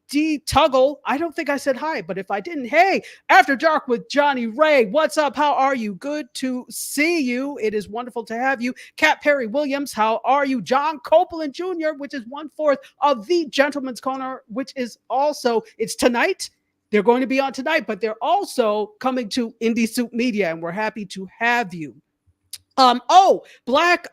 D Tuggle, I don't think I said hi, but if I didn't, hey, After Dark with Johnny Ray, what's up? How are you? Good to see you. It is wonderful to have you. Kat Perry Williams, how are you? John Copeland Jr., which is 1/4 of the Gentleman's Corner, which is also, it's tonight. They're going to be on tonight, but they're also coming to Indie Soup Media, and we're happy to have you. Black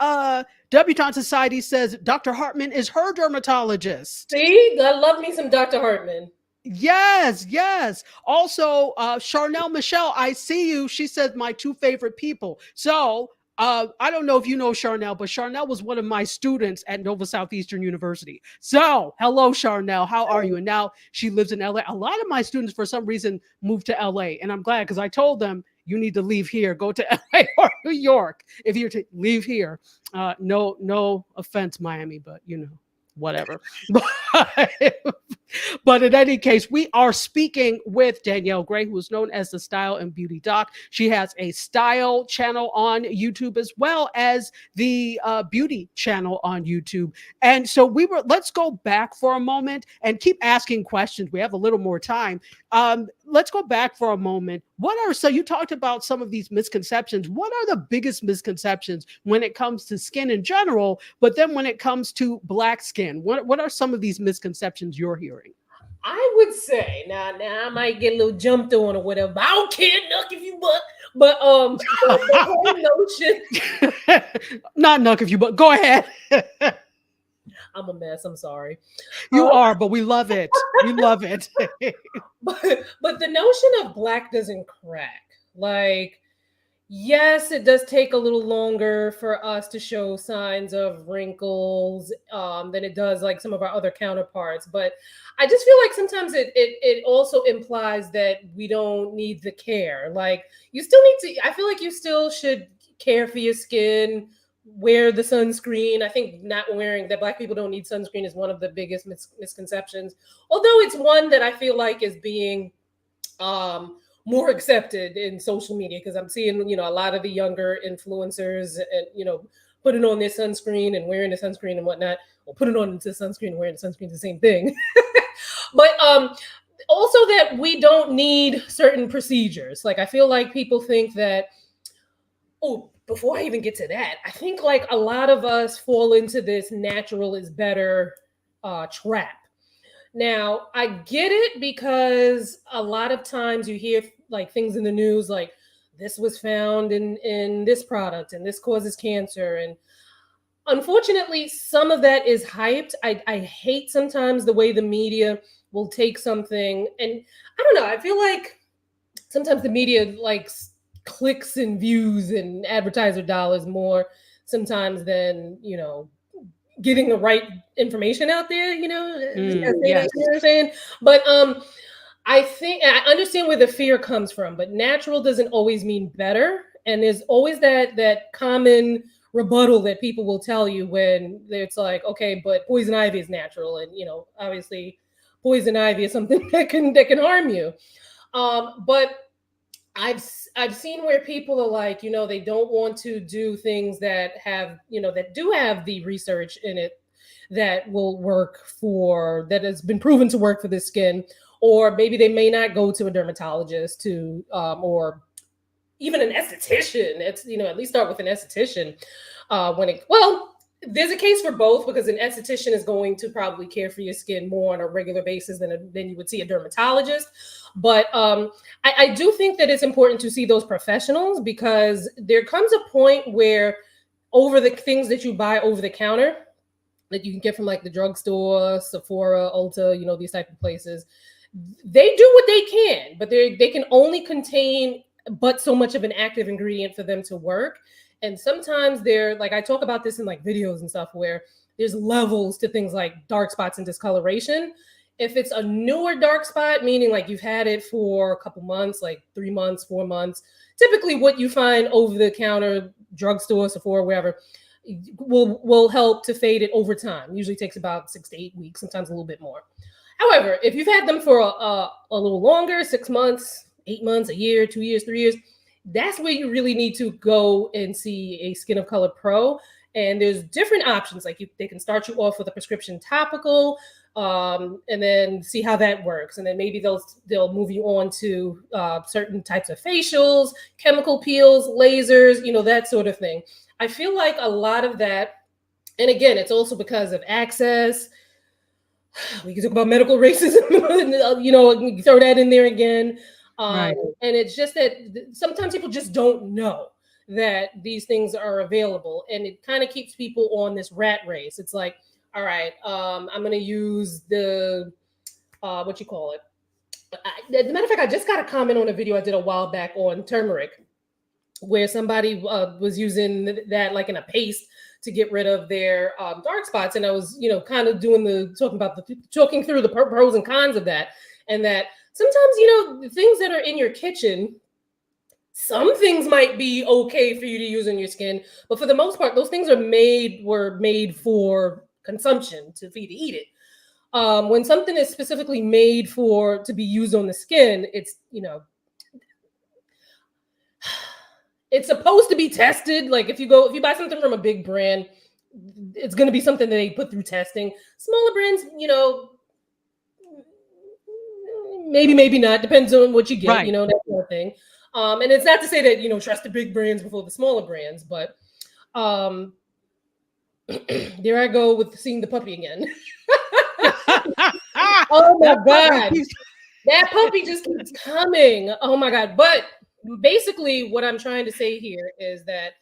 Debutante Society says Dr. Hartman is her dermatologist. See, I love me some Dr. Hartman. Yes. Also, Charnel Michelle, I see you. She said my 2 favorite people. So I don't know if you know Charnel, but Charnel was one of my students at Nova Southeastern University. So hello, Charnel. How are you? And now she lives in LA. A lot of my students, for some reason, moved to LA. And I'm glad because I told them, you need to leave here, go to LA or New York. If you're to leave here, no offense, Miami, but whatever. But in any case, we are speaking with Danielle Gray, who is known as the Style and Beauty Doc. She has a style channel on YouTube as well as the beauty channel on YouTube. And so let's go back for a moment and keep asking questions. We have a little more time. Let's go back for a moment. So you talked about some of these misconceptions. What are the biggest misconceptions when it comes to skin in general, but then when it comes to Black skin? What are some of these misconceptions you're hearing? I would say now I might get a little jumped on or whatever. But I don't care, Nuck, if you butt. But the whole notion. Not Nuck if you butt. Go ahead. I'm a mess. I'm sorry. You are, but we love it. We love it. but the notion of Black doesn't crack. Like, yes, it does take a little longer for us to show signs of wrinkles than it does like some of our other counterparts. But I just feel like sometimes it also implies that we don't need the care. Like, you still need to, I feel like you still should care for your skin, wear the sunscreen. I think not wearing that Black people don't need sunscreen is one of the biggest misconceptions. Although it's one that I feel like is being more accepted in social media, because I'm seeing, a lot of the younger influencers and, putting on their sunscreen and wearing the sunscreen and whatnot, or putting on the sunscreen and wearing the sunscreen, the same thing. But also that we don't need certain procedures. Like, I feel like people think that, before I even get to that, I think like a lot of us fall into this natural is better trap. Now, I get it because a lot of times you hear like things in the news like this was found in this product and this causes cancer. And unfortunately, some of that is hyped. I hate sometimes the way the media will take something, and I don't know, I feel like sometimes the media likes clicks and views and advertiser dollars more sometimes than, getting the right information out there, yes. You know what I'm saying? But I think I understand where the fear comes from, but natural doesn't always mean better. And there's always that common rebuttal that people will tell you when it's like, okay, but poison ivy is natural, and obviously poison ivy is something that can harm you. But I've seen where people are like, they don't want to do things that have, that do have the research in it that will work that has been proven to work for the skin, or maybe they may not go to a dermatologist or even an esthetician. It's, at least start with an esthetician There's a case for both, because an esthetician is going to probably care for your skin more on a regular basis than you would see a dermatologist. But I do think that it's important to see those professionals, because there comes a point where over the things that you buy over the counter that you can get from like the drugstore, Sephora, Ulta, you know, these type of places, they do what they can, but they can only contain but so much of an active ingredient for them to work. And sometimes they're like, I talk about this in like videos and stuff, where there's levels to things like dark spots and discoloration. If it's a newer dark spot, meaning like you've had it for a couple months, like 3 months, 4 months, typically what you find over the counter, drugstore, Sephora, wherever, will help to fade it over time. Usually takes about 6 to 8 weeks, sometimes a little bit more. However, if you've had them for a little longer, 6 months, 8 months, a year, 2 years, 3 years, that's where you really need to go and see a Skin of Color pro. And there's different options. Like they can start you off with a prescription topical, and then see how that works. And then maybe they'll move you on to certain types of facials, chemical peels, lasers, you know, that sort of thing. I feel like a lot of that, and again, it's also because of access. We can talk about medical racism, you know, throw that in there again. Right. And it's just that sometimes people just don't know that these things are available, and it kind of keeps people on this rat race. It's like, all right, I'm going to use the, what you call it? As a matter of fact, I just got a comment on a video I did a while back on turmeric, where somebody was using that like in a paste to get rid of their dark spots. And I was, you know, kind of talking through the pros and cons of that. And that sometimes, you know, the things that are in your kitchen, some things might be okay for you to use on your skin, but for the most part, those things were made for consumption, for you to eat it. When something is specifically made to be used on the skin, it's, you know, it's supposed to be tested. Like if you buy something from a big brand, it's going to be something that they put through testing. Smaller brands, you know, maybe not, depends on what you get, right. You know, that kind of thing. And it's not to say that, you know, trust the big brands before the smaller brands, but there I go with seeing the puppy again. Oh my God. That puppy just keeps coming. Oh my God. But basically what I'm trying to say here is that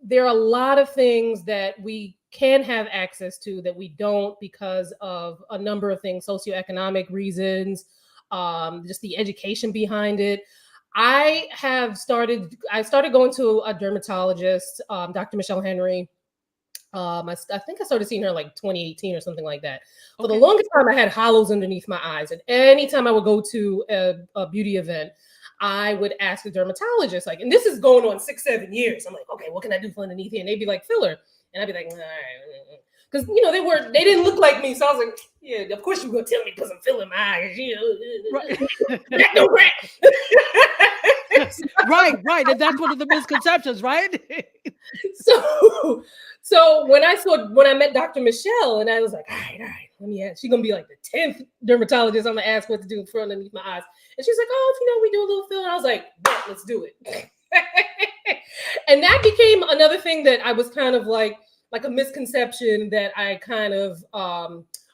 there are a lot of things that we can have access to that we don't because of a number of things, socioeconomic reasons, just the education behind it. I started going to a dermatologist, Dr. Michelle Henry. I think I started seeing her like 2018 or something like that. For the longest time, I had hollows underneath my eyes. And anytime I would go to a beauty event, I would ask the dermatologist, like, and this is going on 6-7 years. I'm like, okay, what can I do for underneath here? And they'd be like, filler. And I'd be like, all right. Because, you know, they didn't look like me. So I was like, yeah, of course you're going to tell me because I'm filling my eyes. You know, right. No crack. Right. And that's one of the misconceptions, right? So when I met Dr. Michelle, and I was like, all right, let me ask. She's gonna be like the 10th dermatologist I'm gonna ask what to do for underneath my eyes. And she's like, oh, if you know, we do a little fill. And I was like, yeah, let's do it. And that became another thing that I was kind of like a misconception that I kind of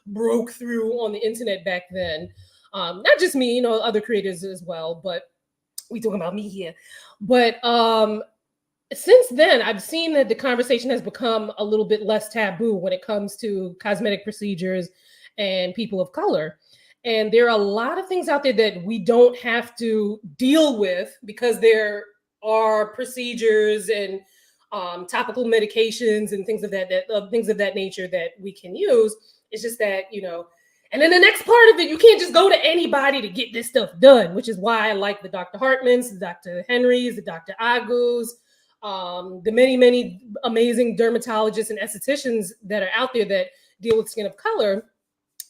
broke through on the internet back then. Not just me, you know, other creators as well, but we talking about me here. But since then, I've seen that the conversation has become a little bit less taboo when it comes to cosmetic procedures and people of color. And there are a lot of things out there that we don't have to deal with because there are procedures and topical medications and things of that nature that we can use. It's just that, you know, and then the next part of it, you can't just go to anybody to get this stuff done, which is why I like the Dr. Hartmans, the Dr. Henrys, the Dr. Agus, the many, many amazing dermatologists and estheticians that are out there that deal with skin of color,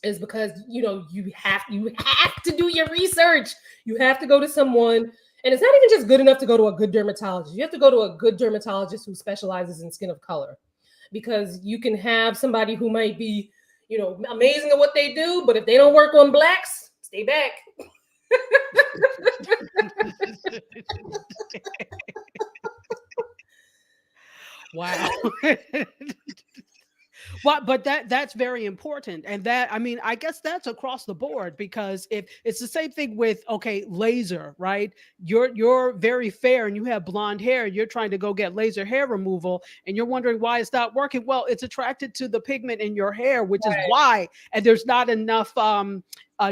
is because, you know, you have to do your research. You have to go to someone, and it's not even just good enough to go to a good dermatologist. You have to go to a good dermatologist who specializes in skin of color, because you can have somebody who might be, you know, amazing at what they do, but if they don't work on blacks, stay back. Wow. But that's very important. And that, I mean, I guess that's across the board, because if it's the same thing with, okay, laser, right? You're very fair and you have blonde hair, you're trying to go get laser hair removal and you're wondering why it's not working. Well, it's attracted to the pigment in your hair, which is why. And there's not enough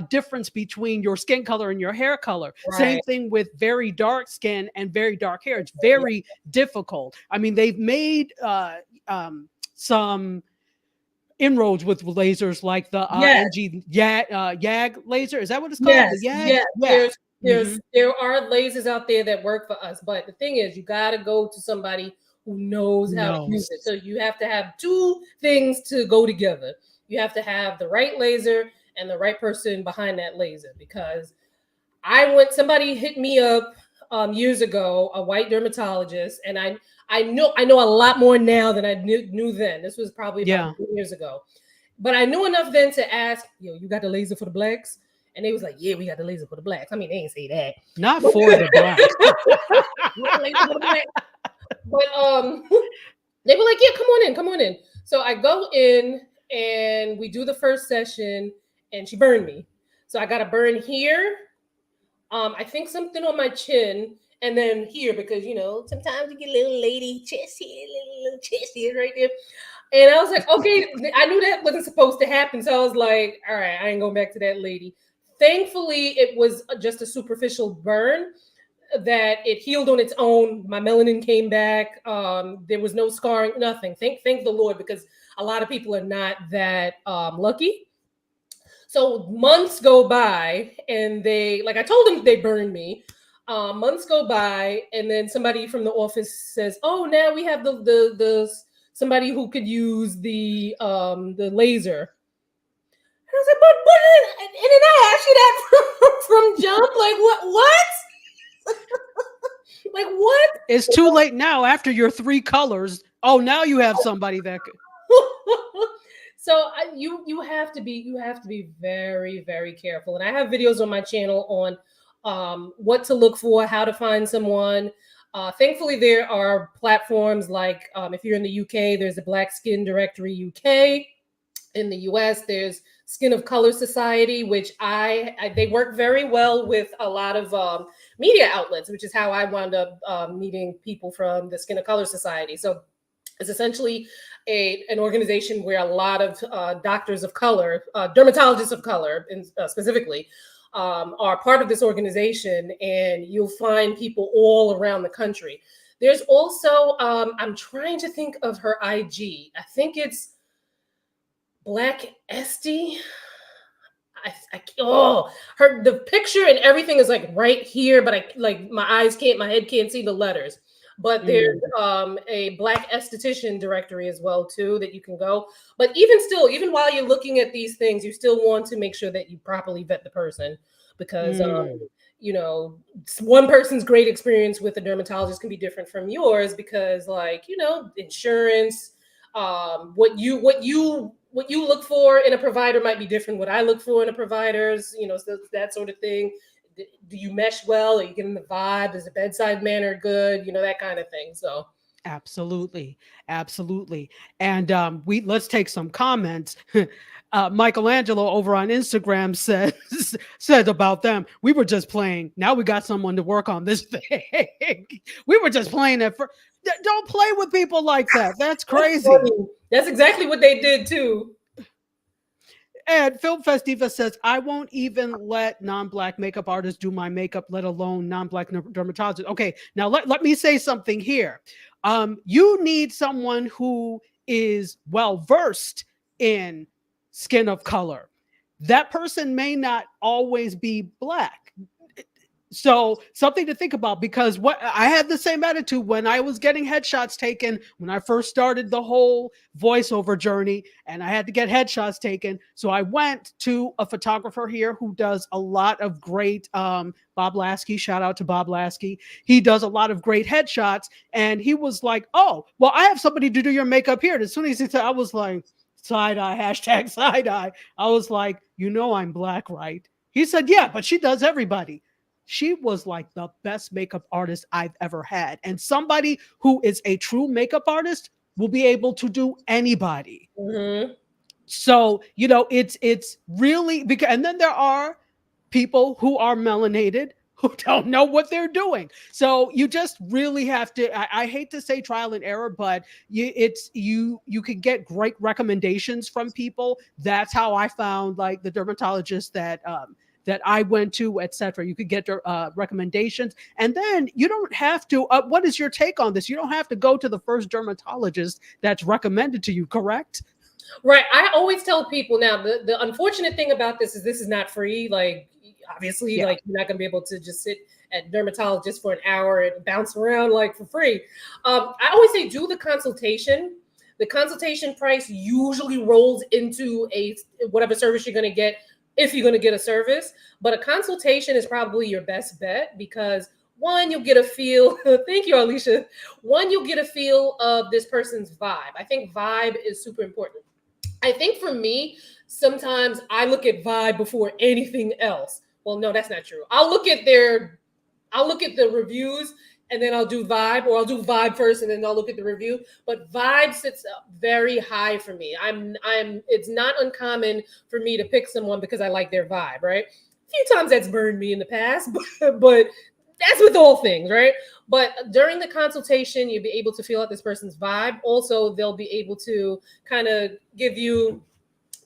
difference between your skin color and your hair color. Same thing with very dark skin and very dark hair. It's very difficult. I mean, they've made some inroads with lasers like the YAG laser. Is that what it's called? Yes, The YAG? yes. There are lasers out there that work for us, but the thing is, you got to go to somebody who knows how to use it. So you have to have two things to go together. You have to have the right laser and the right person behind that laser, because somebody hit me up years ago, a white dermatologist, and I know a lot more now than I knew then. This was probably about 2 years ago, but I knew enough then to ask, you got the laser for the blacks? And they was like, yeah, we got the laser for the blacks. I mean, they ain't say that. Not for the blacks. But they were like, yeah, come on in. So I go in and we do the first session, and she burned me. So I got a burn here. I think something on my chin, and then here, because sometimes you get a little lady chest here, little chest here, right there. And I was like, okay, I knew that wasn't supposed to happen. So I was like, all right, I ain't going back to that lady. Thankfully, it was just a superficial burn that it healed on its own. My melanin came back. There was no scarring, nothing. Thank the Lord, because a lot of people are not that lucky. So months go by, and I told them they burned me. Months go by, and then somebody from the office says, "Oh, now we have the somebody who could use the laser." And I was like, "But and then I asked you that from jump, like what? Like what? It's too late now after your 3 colors. Oh, now you have somebody that could." So you have to be very, very careful. And I have videos on my channel on what to look for, how to find someone. Thankfully, there are platforms like if you're in the UK, there's the Black Skin Directory UK. In the US, there's Skin of Color Society, which they work very well with a lot of media outlets, which is how I wound up meeting people from the Skin of Color Society. So it's essentially an organization where a lot of doctors of color, dermatologists of color specifically, are part of this organization, and you'll find people all around the country. There's also, I'm trying to think of her IG. I think it's Black Esty. The picture and everything is like right here, but my head can't see the letters. But there's a Black esthetician directory as well too that you can go. But even while you're looking at these things, you still want to make sure that you properly vet the person, because one person's great experience with a dermatologist can be different from yours, because insurance, what you look for in a provider might be different what I look for in a provider's, so that sort of thing. Do you mesh well? Are you getting the vibe? Is the bedside manner good? That kind of thing. So absolutely. And let's take some comments. Michelangelo over on Instagram said about them, we were just playing. Now we got someone to work on this thing. We were just playing it for. Don't play with people like that. That's crazy. That's exactly what they did too. And Film Festiva says, I won't even let non-Black makeup artists do my makeup, let alone non-Black dermatologists. Okay, now let me say something here. You need someone who is well-versed in skin of color. That person may not always be Black. So something to think about, because I had the same attitude when I was getting headshots taken when I first started the whole voiceover journey, and I had to get headshots taken. So I went to a photographer here who does a lot of great, Bob Lasky, shout out to Bob Lasky. He does a lot of great headshots, and he was like, oh, well, I have somebody to do your makeup here. And as soon as he said, I was like, side eye, hashtag side eye. I was like, I'm Black, right? He said, yeah, but she does everybody. She was like the best makeup artist I've ever had. And somebody who is a true makeup artist will be able to do anybody. Mm-hmm. So, it's really because, and then there are people who are melanated who don't know what they're doing. So you just really have to, I hate to say trial and error, but you can get great recommendations from people. That's how I found like the dermatologist that I went to, etc. You could get recommendations, and then you don't have to. What is your take on this? You don't have to go to the first dermatologist that's recommended to you, correct? Right. I always tell people now, the unfortunate thing about this is not free. Like, obviously, Yeah. like you're not going to be able to just sit at dermatologist for an hour and bounce around like for free. I always say do the consultation. The consultation price usually rolls into whatever service you're going to get if you're going to get a service. But a consultation is probably your best bet because one, you'll get a feel. Thank you, Alicia. One, you'll get a feel of this person's vibe. I think vibe is super important. I think for me, sometimes I look at vibe before anything else. Well, no, that's not true. I'll look at the reviews and then I'll do vibe, or I'll do vibe first and then I'll look at the review. But vibe sits up very high for me. It's not uncommon for me to pick someone because I like their vibe, right? A few times that's burned me in the past, but that's with all things, right? But during the consultation, you'll be able to feel out this person's vibe. Also, they'll be able to kind of give you,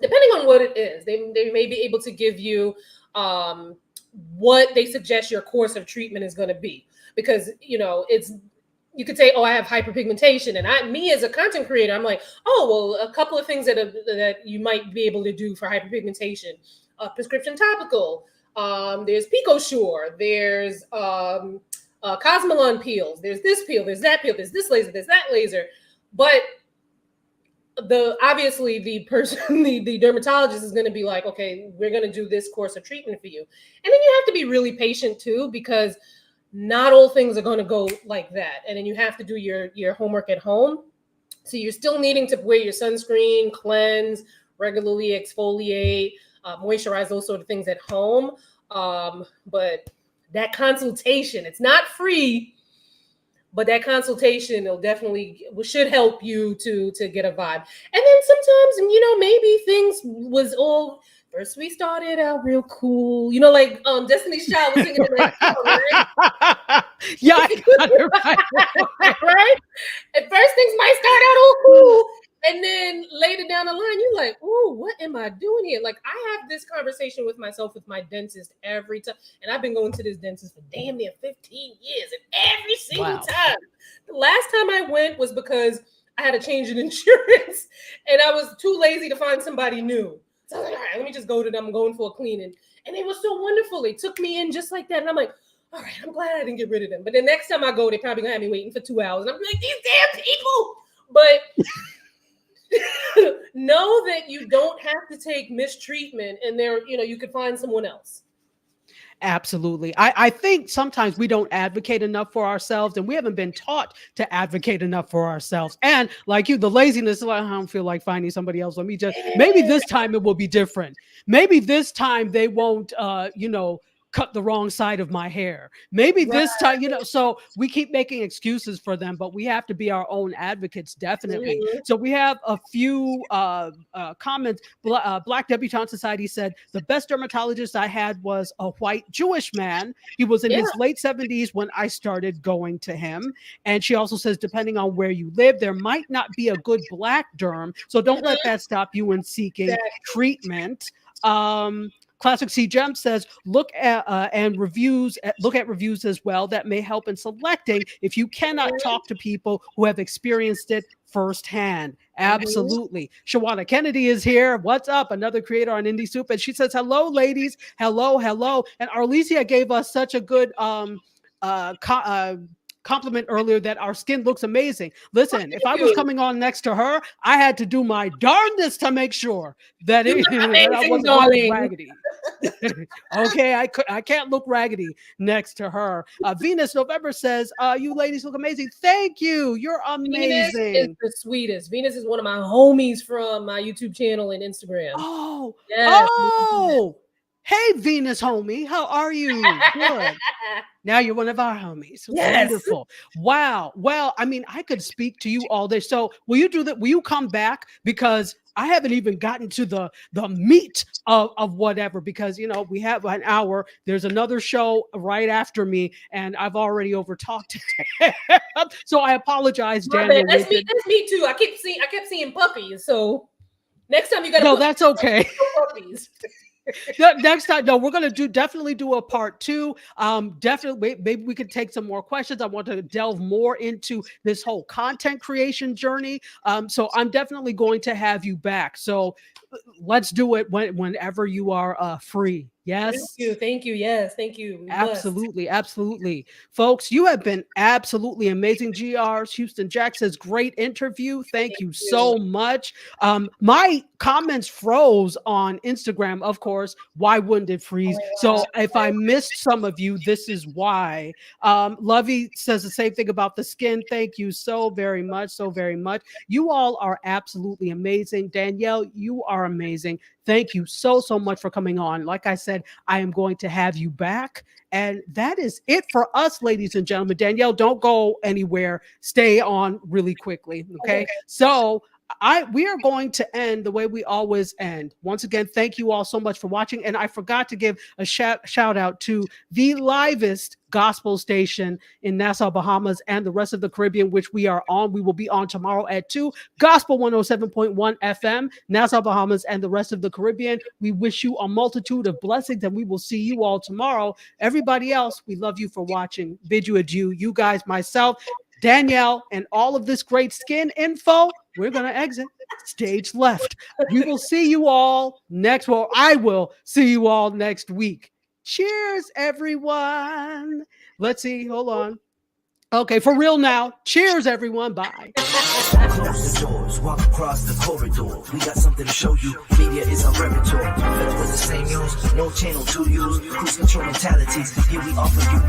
depending on what it is, they may be able to give you what they suggest your course of treatment is going to be. Because, you could say, oh, I have hyperpigmentation. And me as a content creator, I'm like, oh, well, a couple of things that you might be able to do for hyperpigmentation. Prescription topical. There's PicoSure. There's Cosmelon peels. There's this peel. There's that peel. There's this laser. There's that laser. But obviously the person, the dermatologist is going to be like, okay, we're going to do this course of treatment for you. And then you have to be really patient too, because not all things are going to go like that. And then you have to do your homework at home. So you're still needing to wear your sunscreen, cleanse, regularly exfoliate, moisturize, those sort of things at home. But that consultation, it's not free, but that consultation should help you to get a vibe. And then sometimes, maybe things was all, first we started out real cool, like Destiny's Child was singing in that song, right? Yeah, I got it right. Right? At first things might start out all cool. And then later down the line, you're like, "Ooh, what am I doing here?" Like, I have this conversation with myself, with my dentist every time. And I've been going to this dentist for damn near 15 years. And every single time. The last time I went was because I had a change in insurance. And I was too lazy to find somebody new. So I was like, all right, let me just go to them. I'm going for a cleaning. And it was so wonderful. They took me in just like that. And I'm like, all right, I'm glad I didn't get rid of them. But the next time I go, they probably going to have me waiting for 2 hours. And I'm like, these damn people. But know that you don't have to take mistreatment, and you could find someone else. Absolutely. I think sometimes we don't advocate enough for ourselves, and we haven't been taught to advocate enough for ourselves. And like you, the laziness, like, I don't feel like finding somebody else. Maybe this time it will be different. Maybe this time they won't, cut the wrong side of my hair. Maybe this time, so we keep making excuses for them, but we have to be our own advocates, definitely. Mm-hmm. So we have a few comments. Black Debutante Society said, the best dermatologist I had was a white Jewish man. He was in his late 70s when I started going to him. And she also says, depending on where you live, there might not be a good black derm. So don't let that stop you in seeking treatment. Classic C Gem says, look at reviews as well. That may help in selecting if you cannot talk to people who have experienced it firsthand. Absolutely. Shawana Kennedy is here. What's up? Another creator on Indie Soup. And she says, hello, ladies. Hello. And Arlesia gave us such a good compliment earlier that our skin looks amazing. Listen, if I was coming on next to her, I had to do my darndest to make sure that I wasn't looking raggedy. Okay, I can't look raggedy next to her. Venus November says, you ladies look amazing. Thank you. You're amazing. Venus is the sweetest. Venus is one of my homies from my YouTube channel and Instagram. Oh, Hey, Venus homie, how are you? Good. Now you're one of our homies. Yes. Wonderful. Wow. Well, I mean, I could speak to you all day. So will you do that? Will you come back? Because I haven't even gotten to the meat of whatever, because, you know, we have an hour. There's another show right after me, and I've already overtalked it. So I apologize, Daniel. That's me too. I kept seeing puppies. So next time you got to. No, that's okay. Puppies. Next time, no, we're gonna definitely do a part 2. Definitely, maybe we could take some more questions. I want to delve more into this whole content creation journey. So I'm definitely going to have you back. So let's do it whenever you are free. Yes. Thank you. Yes, thank you. Absolutely. Folks, you have been absolutely amazing. GR's Houston Jack says, great interview. Thank you so much. My comments froze on Instagram, of course. Why wouldn't it freeze? So if I missed some of you, this is why. Lovey says the same thing about the skin. Thank you so very much. You all are absolutely amazing. Danielle, you are amazing. Thank you so much for coming on. Like I said, I am going to have you back. And that is it for us, ladies and gentlemen. Danielle, don't go anywhere. Stay on really quickly. Okay. So we are going to end the way we always end. Once again, thank you all so much for watching. And I forgot to give a shout out to the livest gospel station in Nassau, Bahamas, and the rest of the Caribbean, which we are on. We will be on tomorrow at 2, Gospel 107.1 FM, Nassau, Bahamas, and the rest of the Caribbean. We wish you a multitude of blessings, and we will see you all tomorrow. Everybody else, we love you for watching. Bid you adieu. You guys, myself, Danielle, and all of this great skin info, we're going to exit stage left. We will see you all I will see you all next week. Cheers, everyone. Let's see. Hold on. Okay, for real now. Cheers, everyone. Bye. Close the doors, walk across the corridor. We got something to show you. Media is our repertoire. Feds with the same use, no channel to use. Cruise control mentalities. Here we offer you